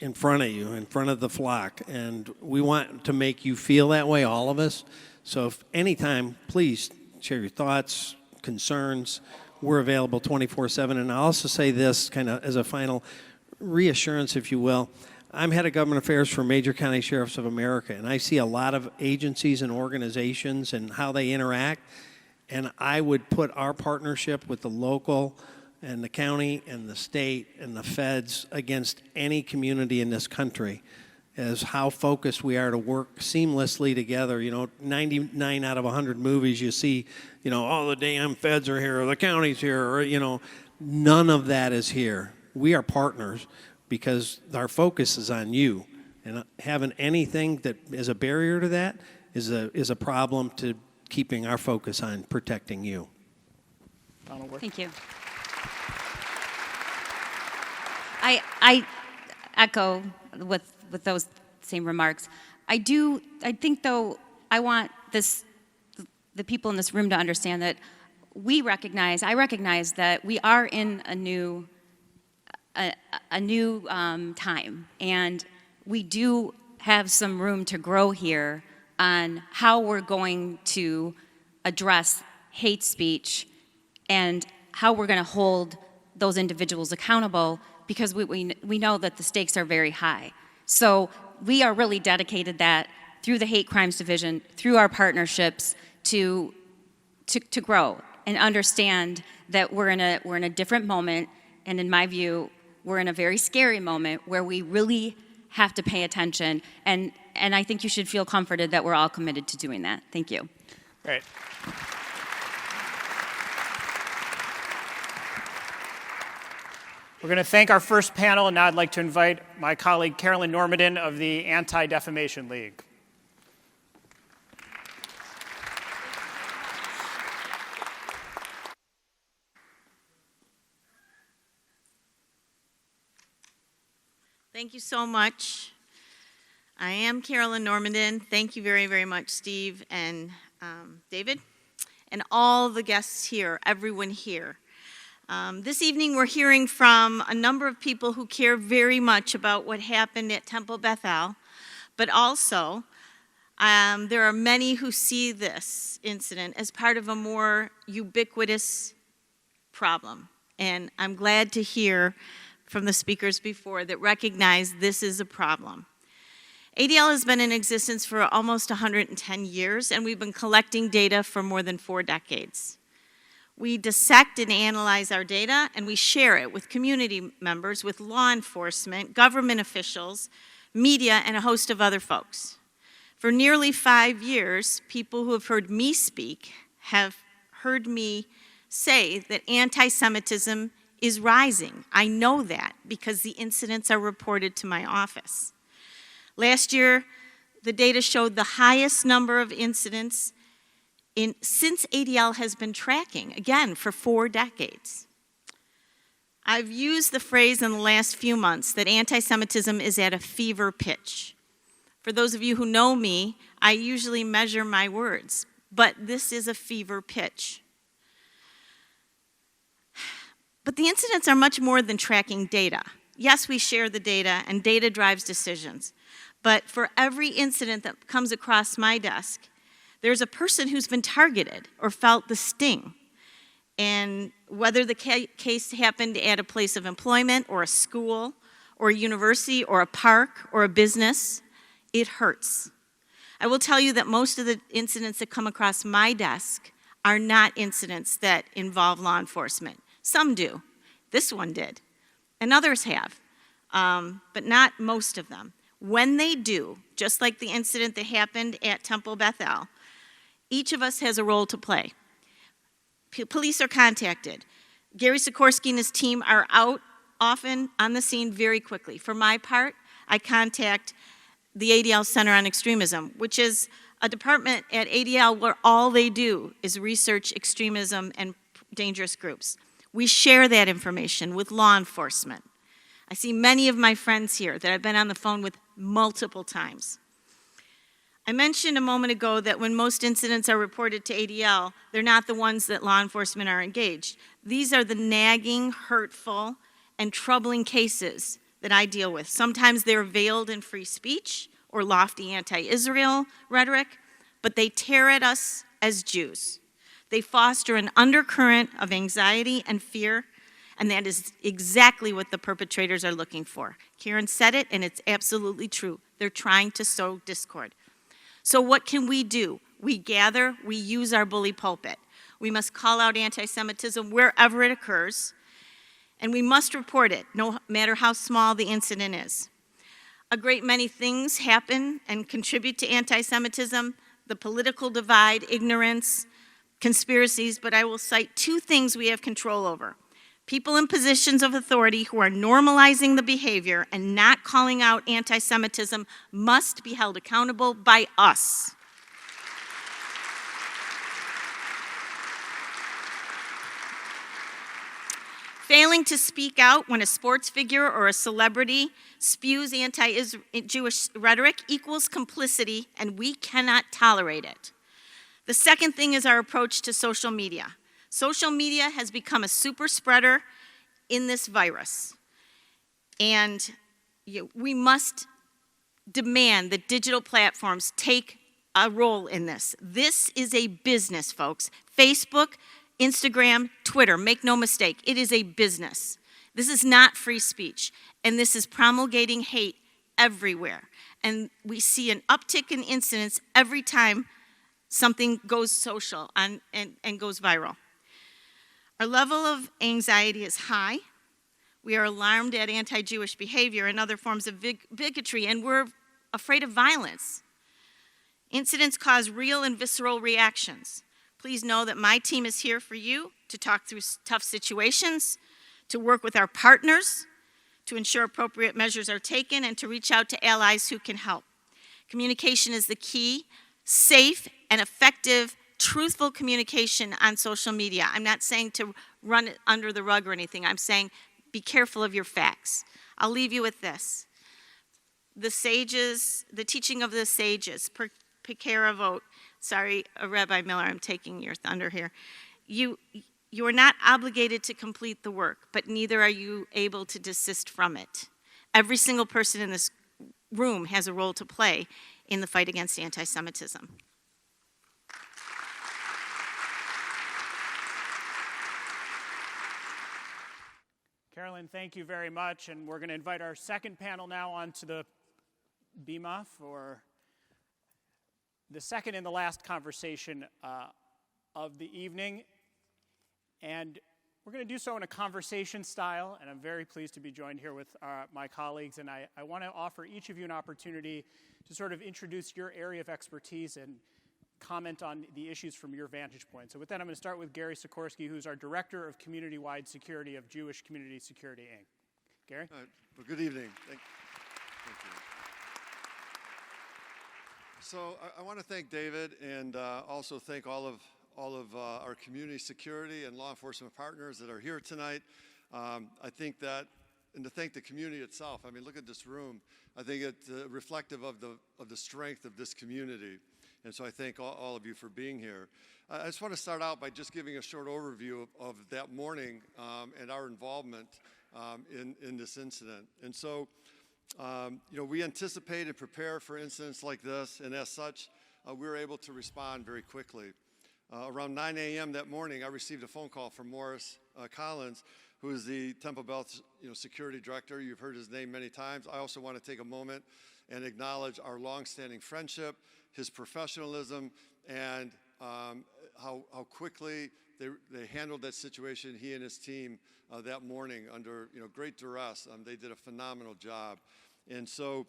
in front of you, in front of the flock, and we want to make you feel that way, all of us. So if anytime, please share your thoughts, concerns. We're available 24/7. And I'll also say this kind of as a final reassurance, if you will. I'm head of government affairs for Major County Sheriffs of America, and I see a lot of agencies and organizations and how they interact, and I would put our partnership with the local and the county and the state and the feds against any community in this country as how focused we are to work seamlessly together. 99 out of 100 movies you see, all the damn feds are here or the county's here, or, none of that is here. We are partners because our focus is on you. And having anything that is a barrier to that is a problem to keeping our focus on protecting you. Thank you. I echo with those same remarks. I think though, I want the people in this room to understand that I recognize that we are in a new time, and we do have some room to grow here on how we're going to address hate speech and how we're going to hold those individuals accountable, because we know that the stakes are very high. So we are really dedicated that through the Hate Crimes Division, through our partnerships, to grow and understand that we're in a different moment, and in my view, we're in a very scary moment where we really have to pay attention, and I think you should feel comforted that we're all committed to doing that. Thank you. Great. We're going to thank our first panel, and now I'd like to invite my colleague Carolyn Normandin of the Anti-Defamation League. Thank you so much. I am Carolyn Normandin. Thank you very, very much, Steve and David, and all the guests here, everyone here. This evening we're hearing from a number of people who care very much about what happened at Temple Beth El, but also there are many who see this incident as part of a more ubiquitous problem. And I'm glad to hear from the speakers before that recognize this is a problem. ADL has been in existence for almost 110 years, and we've been collecting data for more than 4 decades. We dissect and analyze our data, and we share it with community members, with law enforcement, government officials, media, and a host of other folks. For nearly 5 years, people who have heard me speak have heard me say that anti-Semitism is rising. I know that because the incidents are reported to my office. Last year, the data showed the highest number of incidents since ADL has been tracking, again, for 4 decades. I've used the phrase in the last few months that anti-Semitism is at a fever pitch. For those of you who know me, I usually measure my words, but this is a fever pitch. But the incidents are much more than tracking data. Yes, we share the data, and data drives decisions. But for every incident that comes across my desk, there's a person who's been targeted or felt the sting. And whether the case happened at a place of employment or a school or a university or a park or a business, it hurts. I will tell you that most of the incidents that come across my desk are not incidents that involve law enforcement. Some do. This one did. And others have, but not most of them. When they do, just like the incident that happened at Temple Bethel, each of us has a role to play. Police are contacted. Gary Sikorski and his team are out often on the scene very quickly. For my part, I contact the ADL Center on Extremism, which is a department at ADL where all they do is research extremism and dangerous groups. We share that information with law enforcement. I see many of my friends here that I've been on the phone with multiple times. I mentioned a moment ago that when most incidents are reported to ADL, they're not the ones that law enforcement are engaged. These are the nagging, hurtful, and troubling cases that I deal with. Sometimes they're veiled in free speech or lofty anti-Israel rhetoric, but they tear at us as Jews. They foster an undercurrent of anxiety and fear, and that is exactly what the perpetrators are looking for. Karen said it, and it's absolutely true. They're trying to sow discord. So what can we do? We gather, we use our bully pulpit. We must call out anti-Semitism wherever it occurs, and we must report it, no matter how small the incident is. A great many things happen and contribute to anti-Semitism: the political divide, ignorance, conspiracies, but I will cite 2 things we have control over. People in positions of authority who are normalizing the behavior and not calling out anti-Semitism must be held accountable by us. Failing to speak out when a sports figure or a celebrity spews anti-Jewish rhetoric equals complicity, and we cannot tolerate it. The second thing is our approach to social media. Social media has become a super spreader in this virus. And we must demand that digital platforms take a role in this. This is a business, folks. Facebook, Instagram, Twitter, make no mistake, it is a business. This is not free speech, and this is promulgating hate everywhere. And we see an uptick in incidents every time something goes social and goes viral. Our level of anxiety is high. We are alarmed at anti-Jewish behavior and other forms of bigotry, and we're afraid of violence. Incidents cause real and visceral reactions. Please know that my team is here for you to talk through tough situations, to work with our partners, to ensure appropriate measures are taken, and to reach out to allies who can help. Communication is the key. Safe and effective, truthful communication on social media. I'm not saying to run it under the rug or anything. I'm saying be careful of your facts. I'll leave you with this. The sages, the teaching of the sages, Pekara vote. Sorry, Rabbi Miller, I'm taking your thunder here. You are not obligated to complete the work, but neither are you able to desist from it. Every single person in this room has a role to play in the fight against anti-Semitism. Carolyn, thank you very much, and we're going to invite our second panel now onto the bima for the second and the last conversation of the evening. And we're going to do so in a conversation style, and I'm very pleased to be joined here with my colleagues, and I want to offer each of you an opportunity to sort of introduce your area of expertise and comment on the issues from your vantage point. So with that, I'm going to start with Gary Sikorski, who's our Director of Community-Wide Security of Jewish Community Security, Inc. Gary? Well, good evening. Thank you. So I want to thank David and also thank all of our community security and law enforcement partners that are here tonight. I think that, and to thank the community itself. I mean, look at this room. I think it's reflective of the strength of this community. And so I thank all of you for being here. I just want to start out by just giving a short overview of that morning and our involvement in this incident. And so, we anticipate and prepare for incidents like this, and as such, we were able to respond very quickly. Around 9 a.m. that morning, I received a phone call from Morris Collins, who is the Temple Beth security director. You've heard his name many times. I also want to take a moment and acknowledge our longstanding friendship, his professionalism, and how quickly they handled that situation, he and his team, that morning under great duress. They did a phenomenal job. And so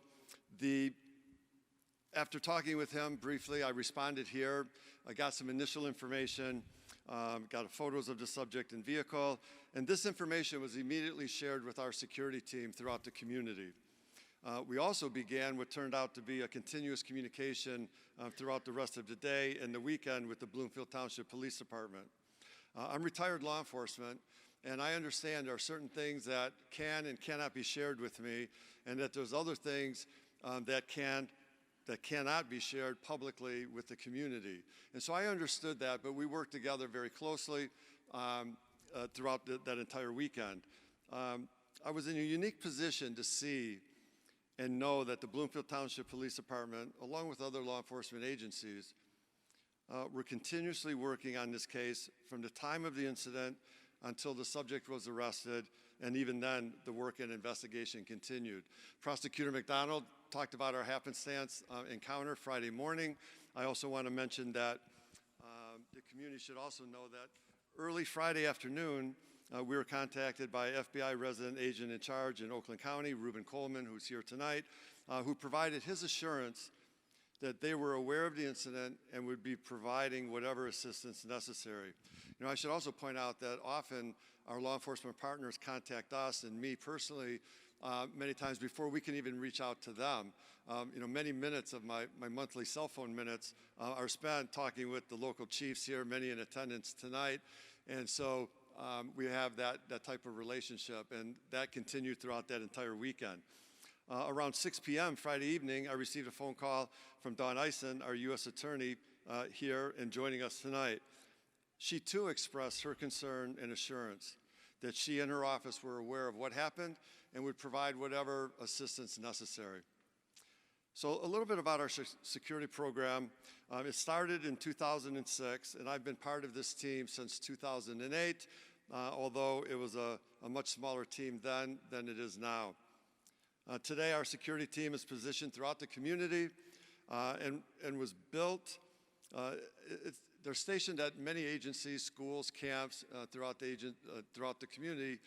after talking with him briefly, I responded here. I got some initial information, got photos of the subject and vehicle, and this information was immediately shared with our security team throughout the community. We also began what turned out to be a continuous communication throughout the rest of the day and the weekend with the Bloomfield Township Police Department. I'm retired law enforcement, and I understand there are certain things that can and cannot be shared with me, and that there's other things that cannot be shared publicly with the community. And so I understood that, but we worked together very closely throughout that entire weekend. I was in a unique position to see and know that the Bloomfield Township Police Department, along with other law enforcement agencies, were continuously working on this case from the time of the incident until the subject was arrested, and even then, the work and investigation continued. Prosecutor McDonald talked about our happenstance encounter Friday morning. I also want to mention that the community should also know that early Friday afternoon, we were contacted by FBI resident agent in charge in Oakland County, Reuben Coleman, who's here tonight, who provided his assurance that they were aware of the incident and would be providing whatever assistance necessary. I should also point out that often our law enforcement partners contact us and me personally many times before we can even reach out to them. Many minutes of my monthly cell phone minutes are spent talking with the local chiefs here, many in attendance tonight. And so we have that type of relationship, and that continued throughout that entire weekend. Around 6 p.m. Friday evening, I received a phone call from Dawn Ison, our U.S. attorney here and joining us tonight. She too expressed her concern and assurance that she and her office were aware of what happened and would provide whatever assistance necessary. So a little bit about our security program. It started in 2006, and I've been part of this team since 2008, although it was a much smaller team then than it is now. Today, our security team is positioned throughout the community and was built. They're stationed at many agencies, schools, camps throughout the community,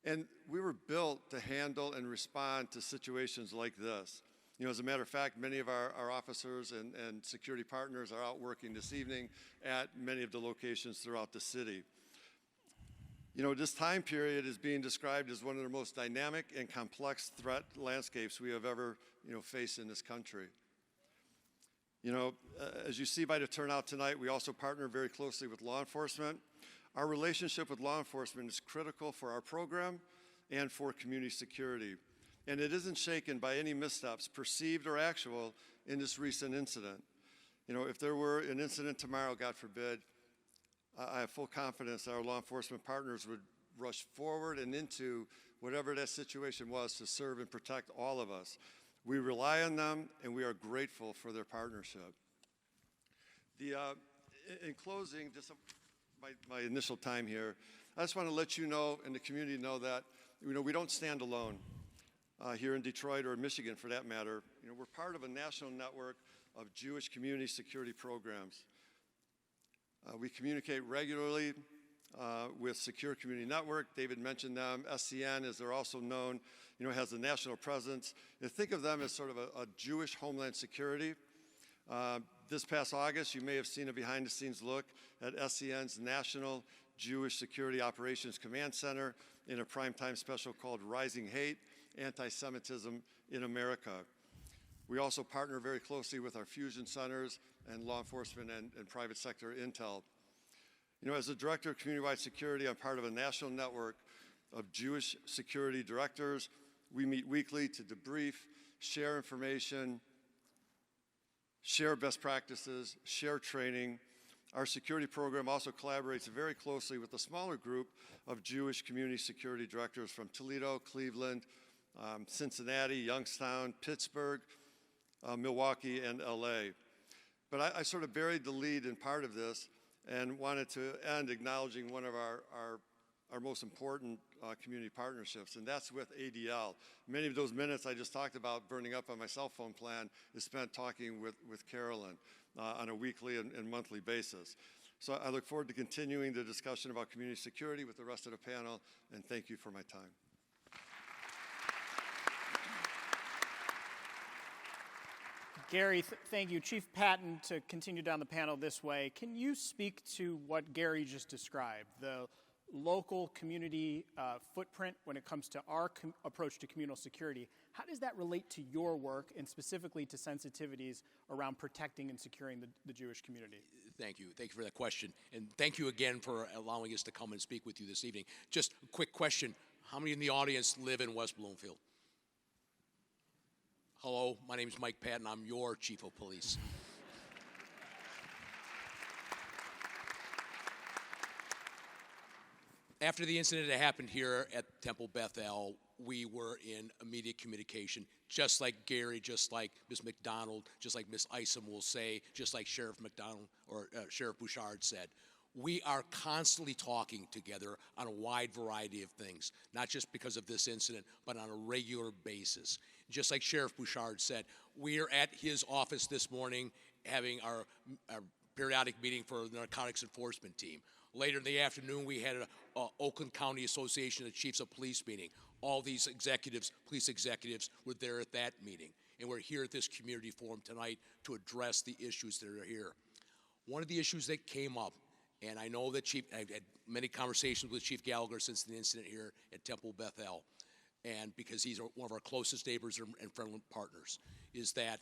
and we were built to handle and respond to situations like this. As a matter of fact, many of our officers and security partners are out working this evening at many of the locations throughout the city. This time period is being described as one of the most dynamic and complex threat landscapes we have ever, faced in this country. As you see by the turnout tonight, we also partner very closely with law enforcement. Our relationship with law enforcement is critical for our program and for community security. And it isn't shaken by any missteps, perceived or actual, in this recent incident. If there were an incident tomorrow, God forbid, I have full confidence that our law enforcement partners would rush forward and into whatever that situation was to serve and protect all of us. We rely on them, and we are grateful for their partnership. In closing, just my initial time here, I just want to let you know and the community know that we don't stand alone here in Detroit or Michigan for that matter. We're part of a national network of Jewish community security programs. We communicate regularly with Secure Community Network. David mentioned them. SCN, as they're also known, has a national presence. Think of them as sort of a Jewish homeland security. This past August, you may have seen a behind-the-scenes look at SCN's National Jewish Security Operations Command Center in a primetime special called Rising Hate, Antisemitism in America. We also partner very closely with our fusion centers and law enforcement and private sector intel. You know, as the Director of Community-Wide Security, I'm part of a national network of Jewish security directors. We meet weekly to debrief, share information, share best practices, share training. Our security program also collaborates very closely with a smaller group of Jewish community security directors from Toledo, Cleveland, Cincinnati, Youngstown, Pittsburgh, Milwaukee, and LA. But I sort of buried the lead in part of this and wanted to end acknowledging one of our most important community partnerships, and that's with ADL. Many of those minutes I just talked about burning up on my cell phone plan is spent talking with Carolyn on a weekly and monthly basis. So I look forward to continuing the discussion about community security with the rest of the panel, and thank you for my time. Gary, thank you. Chief Patton, to continue down the panel this way, can you speak to what Gary just described, the local community footprint when it comes to our approach to communal security? How does that relate to your work and specifically to sensitivities around protecting and securing the Jewish community? Thank you. Thank you for that question. And thank you again for allowing us to come and speak with you this evening. Just a quick question. How many in the audience live in West Bloomfield? Hello, my name is Mike Patton. I'm your chief of police. After the incident that happened here at Temple Beth El, we were in immediate communication, just like Gary, just like Ms. McDonald, just like Ms. Ison will say, just like Sheriff McDonald or Sheriff Bouchard said. We are constantly talking together on a wide variety of things, not just because of this incident, but on a regular basis. Just like Sheriff Bouchard said, we are at his office this morning having our periodic meeting for the narcotics enforcement team. Later in the afternoon, we had an Oakland County Association of Chiefs of Police meeting. All these executives, police executives, were there at that meeting. And we're here at this community forum tonight to address the issues that are here. One of the issues that came up, and I know that I've had many conversations with Chief Gallagher since the incident here at Temple Beth El, and because he's one of our closest neighbors and friendly partners, is that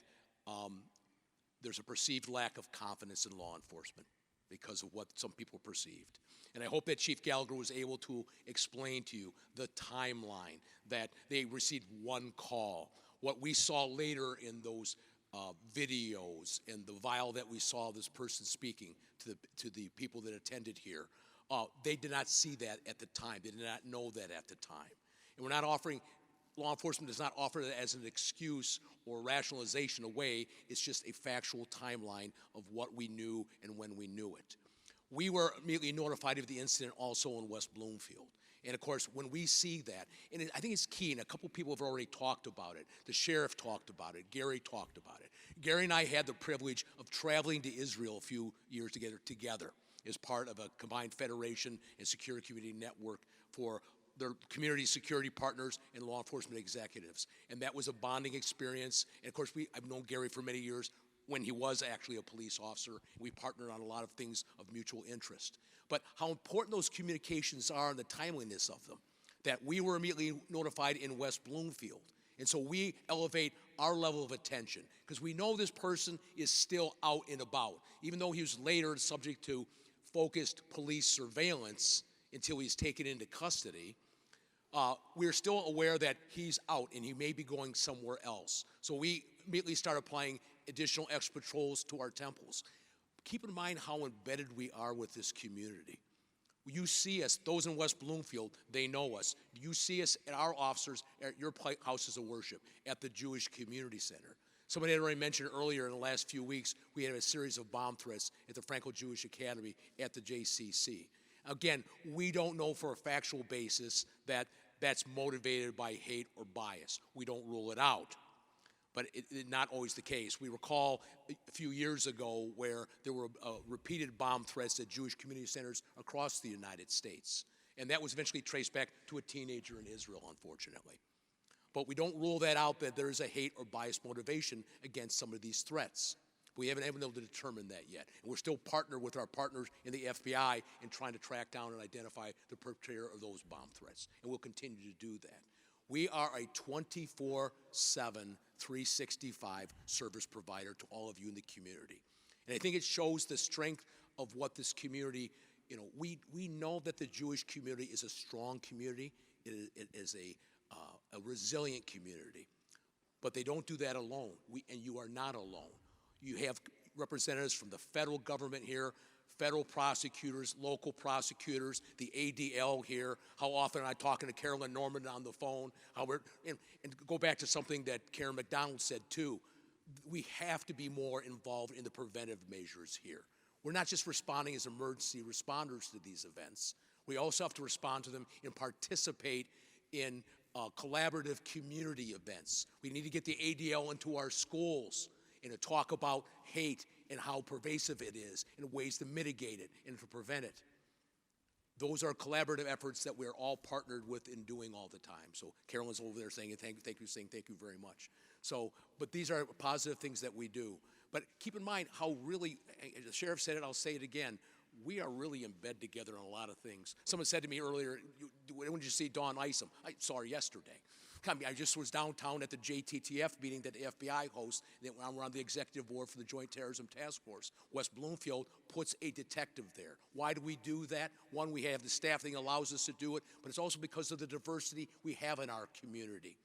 there's a perceived lack of confidence in law enforcement because of what some people perceived. And I hope that Chief Gallagher was able to explain to you the timeline, that they received one call. What we saw later in those videos and the vial that we saw this person speaking to the people that attended here, they did not see that at the time. They did not know that at the time. And we're not offering, law enforcement does not offer that as an excuse or rationalization away. It's just a factual timeline of what we knew and when we knew it. We were immediately notified of the incident also in West Bloomfield. And of course, when we see that, and I think it's key, and a couple people have already talked about it. The sheriff talked about it. Gary talked about it. Gary and I had the privilege of traveling to Israel a few years together as part of a combined federation and security community network for their community security partners and law enforcement executives. And that was a bonding experience. And of course, I've known Gary for many years when he was actually a police officer. We partnered on a lot of things of mutual interest. But how important those communications are and the timeliness of them, that we were immediately notified in West Bloomfield. And so we elevate our level of attention because we know this person is still out and about. Even though he was later subject to focused police surveillance until he's taken into custody, we're still aware that he's out and he may be going somewhere else. So we immediately start applying additional ex-patrols to our temples. Keep in mind how embedded we are with this community. You see us, those in West Bloomfield, they know us. You see us at our officers, at your houses of worship, at the Jewish Community Center. Somebody had already mentioned earlier in the last few weeks, we had a series of bomb threats at the Franco-Jewish Academy at the JCC. Again, we don't know for a factual basis that that's motivated by hate or bias. We don't rule it out. But it's not always the case. We recall a few years ago where there were repeated bomb threats at Jewish community centers across the United States. And that was eventually traced back to a teenager in Israel, unfortunately. But we don't rule that out that there is a hate or bias motivation against some of these threats. We haven't been able to determine that yet. And we're still partnered with our partners in the FBI in trying to track down and identify the perpetrator of those bomb threats. And we'll continue to do that. We are a 24/7, 365 service provider to all of you in the community. And I think it shows the strength of what this community, we know that the Jewish community is a strong community. It is a resilient community. But they don't do that alone, and you are not alone. You have representatives from the federal government here, federal prosecutors, local prosecutors, the ADL here. How often am I talking to Carolyn Normandin on the phone? And go back to something that Karen McDonald said too. We have to be more involved in the preventive measures here. We're not just responding as emergency responders to these events. We also have to respond to them and participate in collaborative community events. We need to get the ADL into our schools and to talk about hate and how pervasive it is and ways to mitigate it and to prevent it. Those are collaborative efforts that we're all partnered with in doing all the time. So Carolyn's over there saying thank you very much. So, but these are positive things that we do. But keep in mind how really, the sheriff said it, I'll say it again, we are really in bed together on a lot of things. Someone said to me earlier, when did you see Dawn Ison? I saw her yesterday. I just was downtown at the JTTF meeting that the FBI hosts. We're on the executive board for the Joint Terrorism Task Force. West Bloomfield puts a detective there. Why do we do that? One, we have the staffing that allows us to do it, but it's also because of the diversity we have in our community.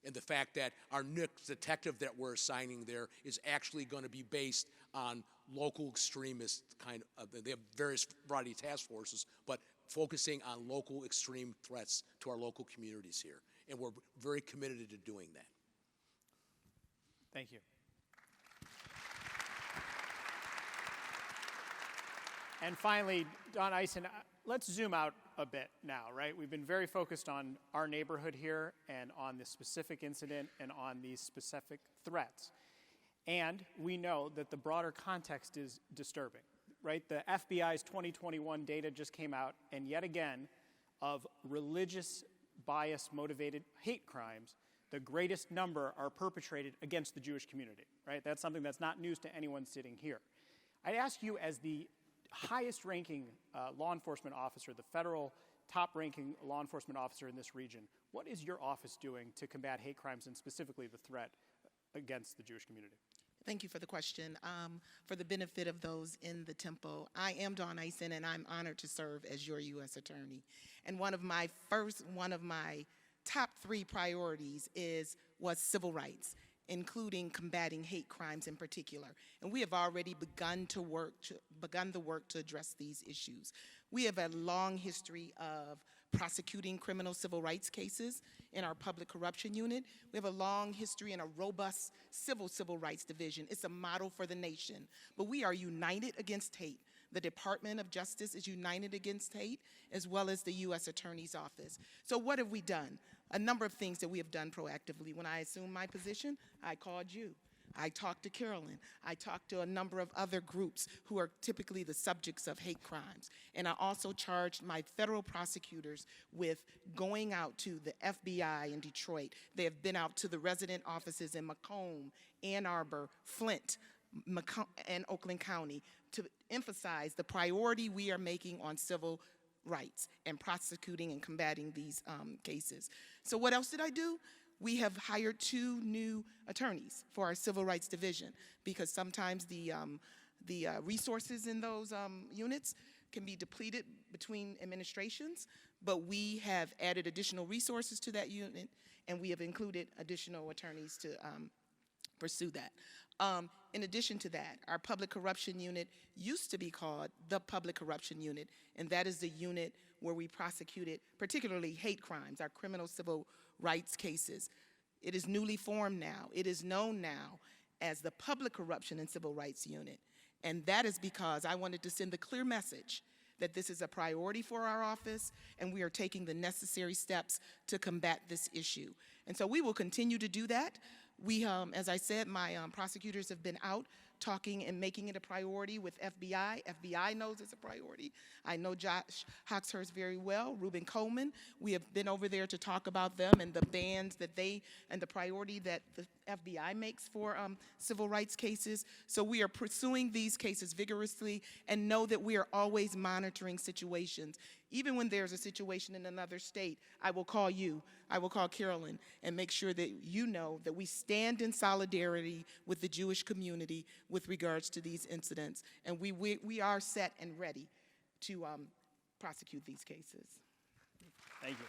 And the fact that our next detective that we're assigning there is actually going to be based on local extremist they have various variety of task forces, but focusing on local extreme threats to our local communities here. And we're very committed to doing that. Thank you. And finally, Don Ison, let's zoom out a bit now, right? We've been very focused on our neighborhood here and on this specific incident and on these specific threats. And we know that the broader context is disturbing, right? The FBI's 2021 data just came out, and yet again, of religious bias-motivated hate crimes, the greatest number are perpetrated against the Jewish community, right? That's something that's not news to anyone sitting here. I'd ask you, as the highest-ranking law enforcement officer, the federal top-ranking law enforcement officer in this region, what is your office doing to combat hate crimes and specifically the threat against the Jewish community? Thank you for the question. For the benefit of those in the temple, I am Dawn Ison, and I'm honored to serve as your U.S. Attorney. And one of my top 3 priorities was civil rights, including combating hate crimes in particular. And we have already begun the work to address these issues. We have a long history of prosecuting criminal civil rights cases in our public corruption unit. We have a long history and a robust civil rights division. It's a model for the nation. But we are united against hate. The Department of Justice is united against hate, as well as the U.S. Attorney's Office. So what have we done? A number of things that we have done proactively. When I assumed my position, I called you. I talked to Carolyn. I talked to a number of other groups who are typically the subjects of hate crimes. And I also charged my federal prosecutors with going out to the FBI in Detroit. They have been out to the resident offices in Macomb, Ann Arbor, Flint, and Oakland County to emphasize the priority we are making on civil rights and prosecuting and combating these cases. So what else did I do? We have hired 2 new attorneys for our civil rights division because sometimes the resources in those units can be depleted between administrations, but we have added additional resources to that unit, and we have included additional attorneys to pursue that. In addition to that, our public corruption unit used to be called the Public Corruption Unit, and that is the unit where we prosecuted particularly hate crimes, our criminal civil rights cases. It is newly formed now. It is known now as the Public Corruption and Civil Rights Unit, and that is because I wanted to send the clear message that this is a priority for our office, and we are taking the necessary steps to combat this issue. And so we will continue to do that. We, as I said, my prosecutors have been out talking and making it a priority with FBI. FBI knows it's a priority. I know Josh Hawkshurst very well, Reuben Coleman. We have been over there to talk about them and the bans that they, and the priority that the FBI makes for civil rights cases. So we are pursuing these cases vigorously and know that we are always monitoring situations. Even when there's a situation in another state, I will call you, I will call Carolyn, and make sure that you know that we stand in solidarity with the Jewish community with regards to these incidents. And we are set and ready to prosecute these cases. Thank you.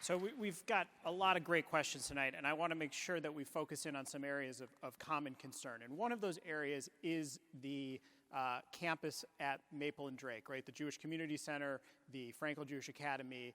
So we've got a lot of great questions tonight, and I want to make sure that we focus in on some areas of common concern. And one of those areas is the campus at Maple and Drake, right? The Jewish Community Center, the Franco-Jewish Academy.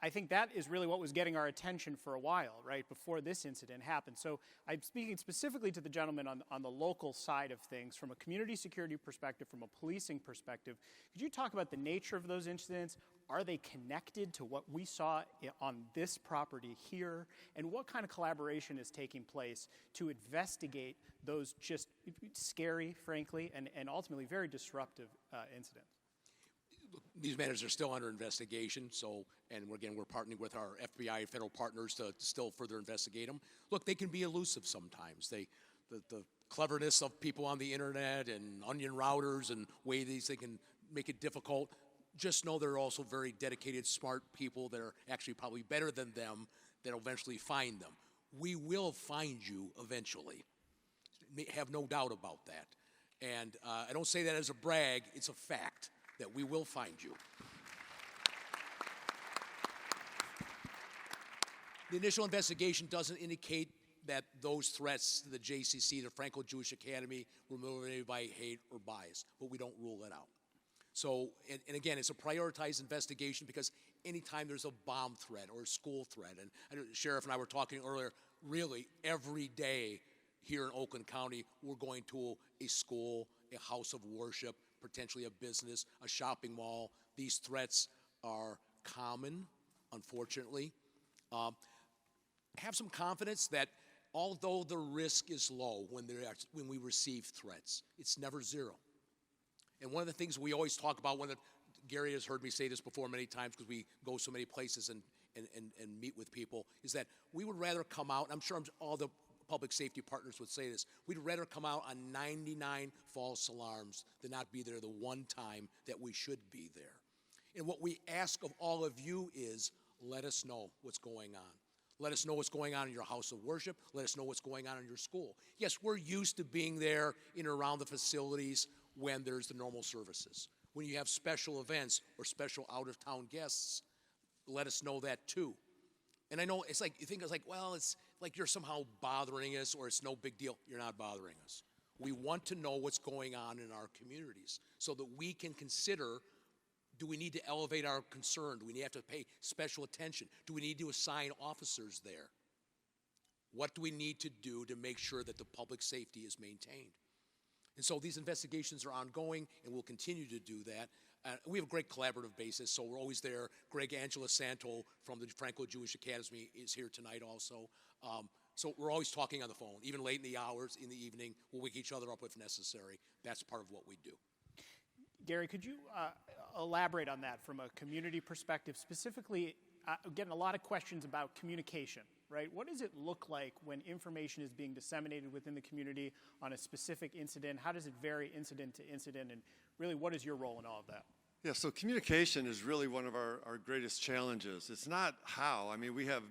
I think that is really what was getting our attention for a while, right, before this incident happened. So I'm speaking specifically to the gentleman on the local side of things, from a community security perspective, from a policing perspective. Could you talk about the nature of those incidents? Are they connected to what we saw on this property here? And what kind of collaboration is taking place to investigate those just scary, frankly, and ultimately very disruptive incidents? These matters are still under investigation, and again, we're partnering with our FBI and federal partners to still further investigate them. Look, they can be elusive sometimes. The cleverness of people on the internet and onion routers and ways they can make it difficult. Just know there are also very dedicated, smart people that are actually probably better than them that will eventually find them. We will find you eventually. Have no doubt about that. And I don't say that as a brag, it's a fact that we will find you. The initial investigation doesn't indicate that those threats to the JCC, the Franco-Jewish Academy, were motivated by hate or bias, but we don't rule it out. So, and again, it's a prioritized investigation because anytime there's a bomb threat or a school threat, and the sheriff and I were talking earlier, really every day here in Oakland County, we're going to a school, a house of worship, potentially a business, a shopping mall. These threats are common, unfortunately. Have some confidence that although the risk is low when we receive threats, it's never zero. And one of the things we always talk about, Gary has heard me say this before many times because we go so many places and meet with people, is that we would rather come out, and I'm sure all the public safety partners would say this, we'd rather come out on 99 false alarms than not be there the one time that we should be there. And what we ask of all of you is, let us know what's going on. Let us know what's going on in your house of worship. Let us know what's going on in your school. Yes, we're used to being there in and around the facilities when there's the normal services. When you have special events or special out-of-town guests, let us know that too. And I know it's like, you think it's like, well, it's like you're somehow bothering us or it's no big deal. You're not bothering us. We want to know what's going on in our communities so that we can consider, do we need to elevate our concern? Do we have to pay special attention? Do we need to assign officers there? What do we need to do to make sure that the public safety is maintained? And so these investigations are ongoing, and we'll continue to do that. We have a great collaborative basis, so we're always there. Greg Angela Santo from the Franco-Jewish Academy is here tonight also. So we're always talking on the phone, even late in the hours, in the evening. We'll wake each other up if necessary. That's part of what we do. Gary, could you elaborate on that from a community perspective? Specifically, getting a lot of questions about communication, right? What does it look like when information is being disseminated within the community on a specific incident? How does it vary incident to incident? And really, what is your role in all of that? Yeah, so communication is really one of our greatest challenges. It's not how. I mean, we have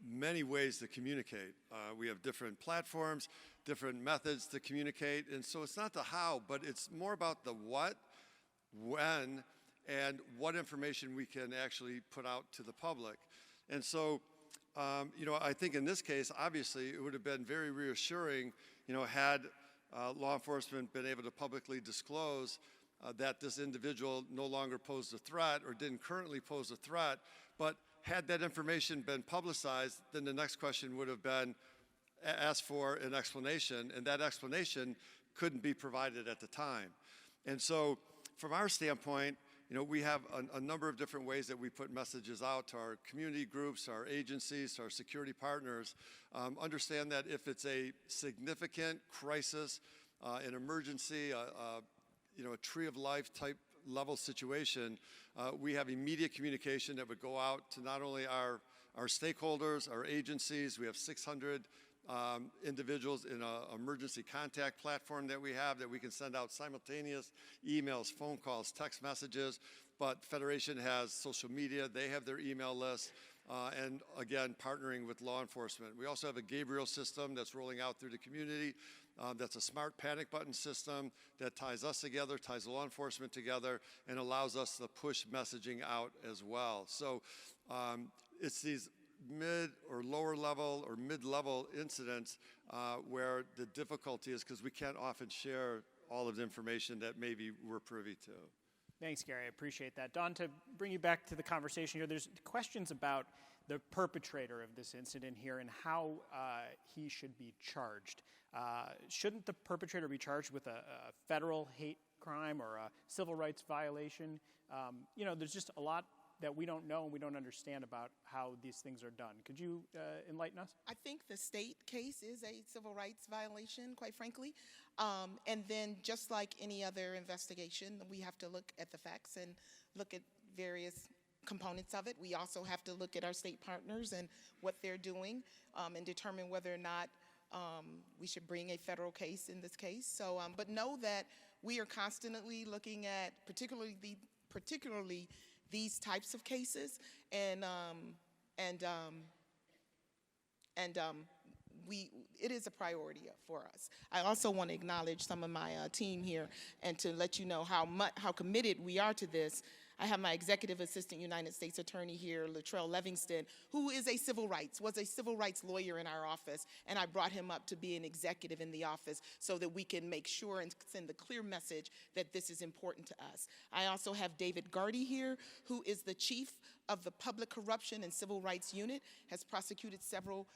many ways to communicate. We have different platforms, different methods to communicate, and so it's not the how, but it's more about the what, when, and what information we can actually put out to the public. And so, I think in this case, obviously, it would have been very reassuring, had law enforcement been able to publicly disclose that this individual no longer posed a threat or didn't currently pose a threat. But had that information been publicized, then the next question would have been asked for an explanation, and that explanation couldn't be provided at the time. And so from our standpoint, we have a number of different ways that we put messages out to our community groups, our agencies, to our security partners. Understand that if it's a significant crisis, an emergency, a tree of life type level situation, we have immediate communication that would go out to not only our stakeholders, our agencies. We have 600 individuals in an emergency contact platform that we have that we can send out simultaneous emails, phone calls, text messages. But Federation has social media. They have their email list. And again, partnering with law enforcement. We also have a Gabriel system that's rolling out through the community. That's a smart panic button system that ties us together, ties law enforcement together, and allows us to push messaging out as well. So it's these mid or lower level or mid-level incidents where the difficulty is because we can't often share all of the information that maybe we're privy to. Thanks, Gary. I appreciate that. Don, to bring you back to the conversation here, there's questions about the perpetrator of this incident here and how he should be charged. Shouldn't the perpetrator be charged with a federal hate crime or a civil rights violation? There's just a lot that we don't know and we don't understand about how these things are done. Could you enlighten us? I think the state case is a civil rights violation, quite frankly. And then just like any other investigation, we have to look at the facts and look at various components of it. We also have to look at our state partners and what they're doing and determine whether or not we should bring a federal case in this case. So, but know that we are constantly looking at particularly these types of cases, and it is a priority for us. I also want to acknowledge some of my team here and to let you know how committed we are to this. I have my Executive Assistant United States Attorney here, Latrell Livingston, who was a civil rights lawyer in our office, and I brought him up to be an executive in the office so that we can make sure and send the clear message that this is important to us. I also have David Gardy here, who is the Chief of the Public Corruption and Civil Rights Unit, has prosecuted several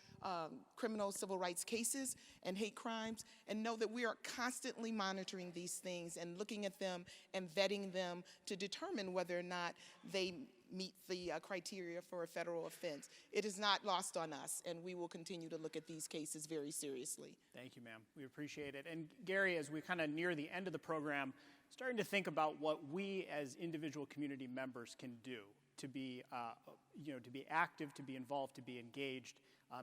criminal civil rights cases and hate crimes, and know that we are constantly monitoring these things and looking at them and vetting them to determine whether or not they meet the criteria for a federal offense. It is not lost on us, and we will continue to look at these cases very seriously. Thank you, ma'am. We appreciate it. And Gary, as we kind of near the end of the program, starting to think about what we as individual community members can do to be, to be active, to be involved, to be engaged,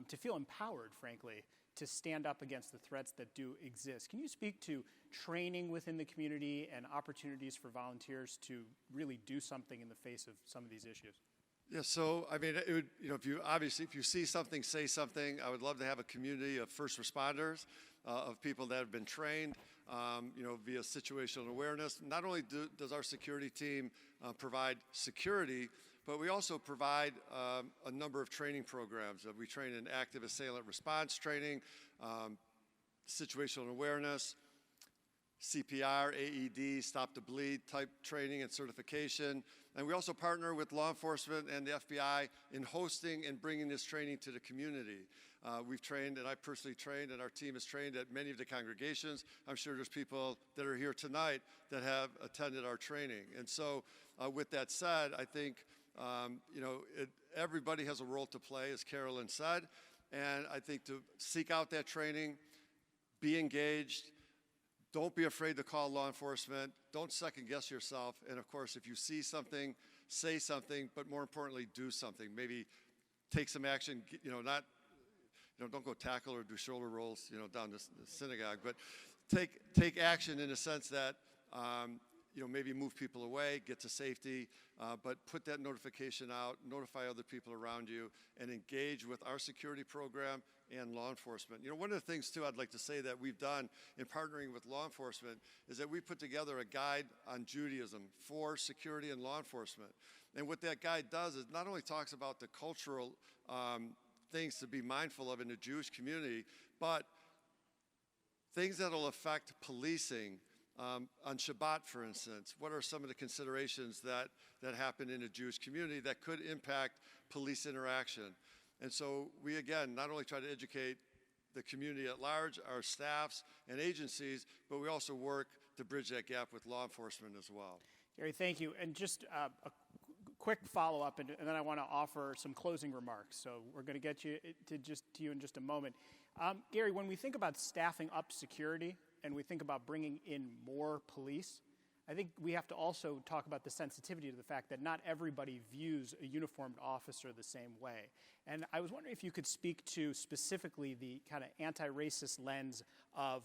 to feel empowered, frankly, to stand up against the threats that do exist. Can you speak to training within the community and opportunities for volunteers to really do something in the face of some of these issues? Yeah, so I mean, it would, if you see something, say something. I would love to have a community of first responders, of people that have been trained, via situational awareness. Not only does our security team provide security, but we also provide a number of training programs. We train in active assailant response training, situational awareness, CPR, AED, stop the bleed type training and certification. And we also partner with law enforcement and the FBI in hosting and bringing this training to the community. We've trained, and I personally trained, and our team has trained at many of the congregations. I'm sure there's people that are here tonight that have attended our training. And so with that said, I think, everybody has a role to play, as Carolyn said. And I think to seek out that training, be engaged, don't be afraid to call law enforcement. Don't second guess yourself. And of course, if you see something, say something, but more importantly, do something. Maybe take some action, don't go tackle or do shoulder rolls, down the synagogue, but take action in the sense that, maybe move people away, get to safety, but put that notification out, notify other people around you, and engage with our security program and law enforcement. One of the things, too, I'd like to say that we've done in partnering with law enforcement is that we put together a guide on Judaism for security and law enforcement. And what that guide does is not only talks about the cultural things to be mindful of in the Jewish community, but things that will affect policing. On Shabbat, for instance, what are some of the considerations that happen in the Jewish community that could impact police interaction? And so we, again, not only try to educate the community at large, our staffs and agencies, but we also work to bridge that gap with law enforcement as well. Gary, thank you. And just a quick follow-up, and then I want to offer some closing remarks. So we're going to get you to you in just a moment. Gary, when we think about staffing up security and we think about bringing in more police, I think we have to also talk about the sensitivity to the fact that not everybody views a uniformed officer the same way. And I was wondering if you could speak to specifically the kind of anti-racist lens of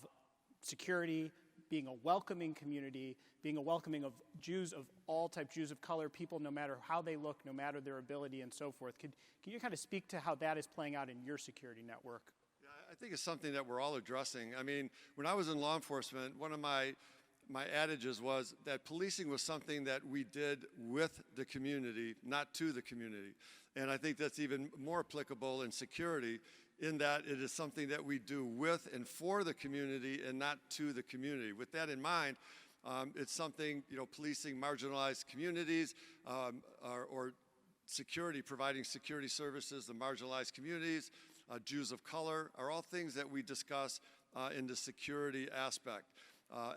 security, being a welcoming community, being a welcoming of Jews of all types, Jews of color, people no matter how they look, no matter their ability and so forth. Can you kind of speak to how that is playing out in your security network? Yeah, I think it's something that we're all addressing. I mean, when I was in law enforcement, one of my adages was that policing was something that we did with the community, not to the community. And I think that's even more applicable in security, in that it is something that we do with and for the community and not to the community. With that in mind, it's something, policing marginalized communities or security, providing security services to marginalized communities, Jews of color, are all things that we discuss in the security aspect.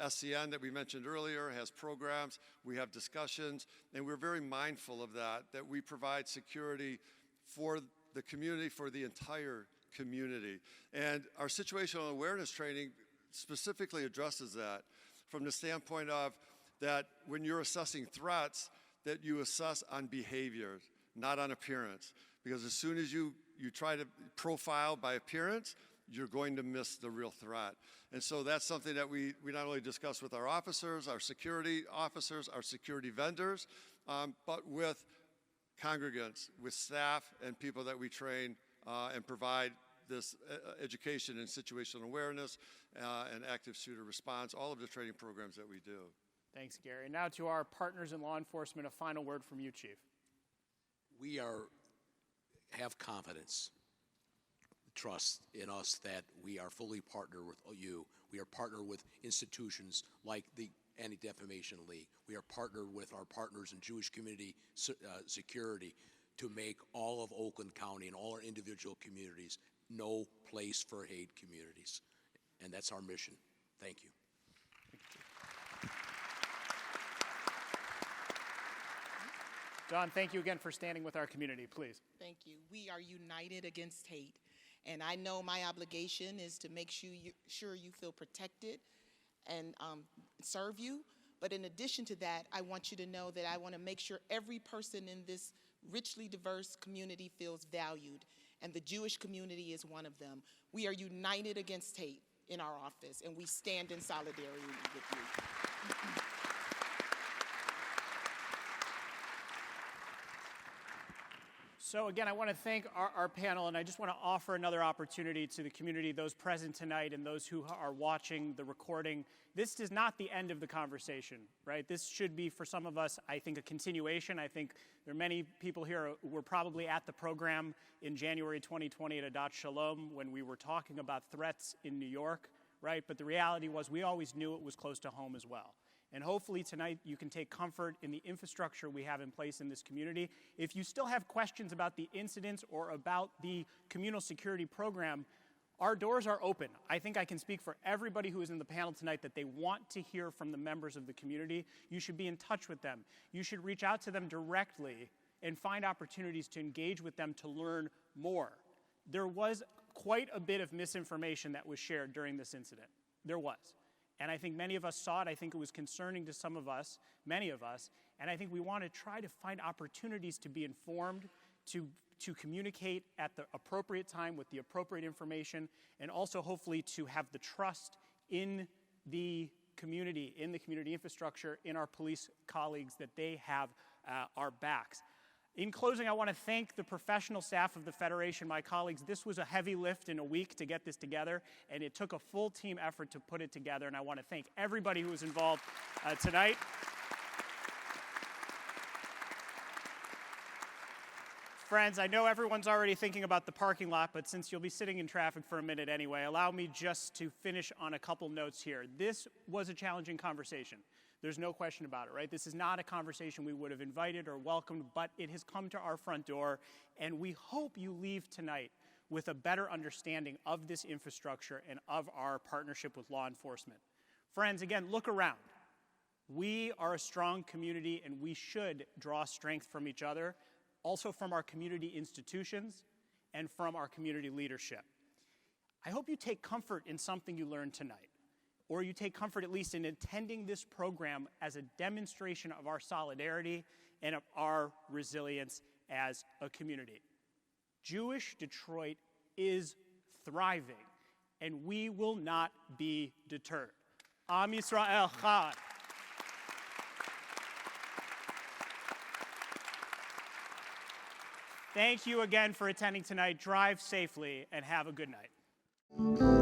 SCN that we mentioned earlier has programs, we have discussions, and we're very mindful of that we provide security for the community, for the entire community. And our situational awareness training specifically addresses that from the standpoint of that when you're assessing threats, that you assess on behavior, not on appearance. Because as soon as you try to profile by appearance, you're going to miss the real threat. And so that's something that we not only discuss with our officers, our security officers, our security vendors, but with congregants, with staff and people that we train and provide this education in situational awareness and active shooter response, all of the training programs that we do. Thanks, Gary. Now to our partners in law enforcement, a final word from you, Chief. We have confidence, trust in us that we are fully partnered with you. We are partnered with institutions like the Anti-Defamation League. We are partnered with our partners in Jewish community security to make all of Oakland County and all our individual communities no place for hate communities. And that's our mission. Thank you. Don, thank you again for standing with our community, please. Thank you. We are united against hate. And I know my obligation is to make sure you feel protected and serve you. But in addition to that, I want you to know that I want to make sure every person in this richly diverse community feels valued. And the Jewish community is one of them. We are united against hate in our office, and we stand in solidarity with you. So again, I want to thank our panel, and I just want to offer another opportunity to the community, those present tonight and those who are watching the recording. This is not the end of the conversation, right? This should be, for some of us, I think, a continuation. I think there are many people here who were probably at the program in January 2020 at Adat Shalom when we were talking about threats in New York, right? But the reality was we always knew it was close to home as well. And hopefully tonight you can take comfort in the infrastructure we have in place in this community. If you still have questions about the incidents or about the communal security program, our doors are open. I think I can speak for everybody who is in the panel tonight that they want to hear from the members of the community. You should be in touch with them. You should reach out to them directly and find opportunities to engage with them to learn more. There was quite a bit of misinformation that was shared during this incident. There was. And I think many of us saw it. I think it was concerning to some of us, many of us. And I think we want to try to find opportunities to be informed, to communicate at the appropriate time with the appropriate information, and also hopefully to have the trust in the community infrastructure, in our police colleagues, that they have our backs. In closing, I want to thank the professional staff of the Federation, my colleagues. This was a heavy lift in a week to get this together, and it took a full team effort to put it together, and I want to thank everybody who was involved tonight. Friends, I know everyone's already thinking about the parking lot, but since you'll be sitting in traffic for a minute anyway, allow me just to finish on a couple notes here. This was a challenging conversation. There's no question about it, right? This is not a conversation we would have invited or welcomed, but it has come to our front door, and we hope you leave tonight with a better understanding of this infrastructure and of our partnership with law enforcement. Friends, again, look around. We are a strong community, and we should draw strength from each other, also from our community institutions and from our community leadership. I hope you take comfort in something you learned tonight, or you take comfort at least in attending this program as a demonstration of our solidarity and of our resilience as a community. Jewish Detroit is thriving, and we will not be deterred. Am Yisrael Chad. Thank you again for attending tonight. Drive safely and have a good night.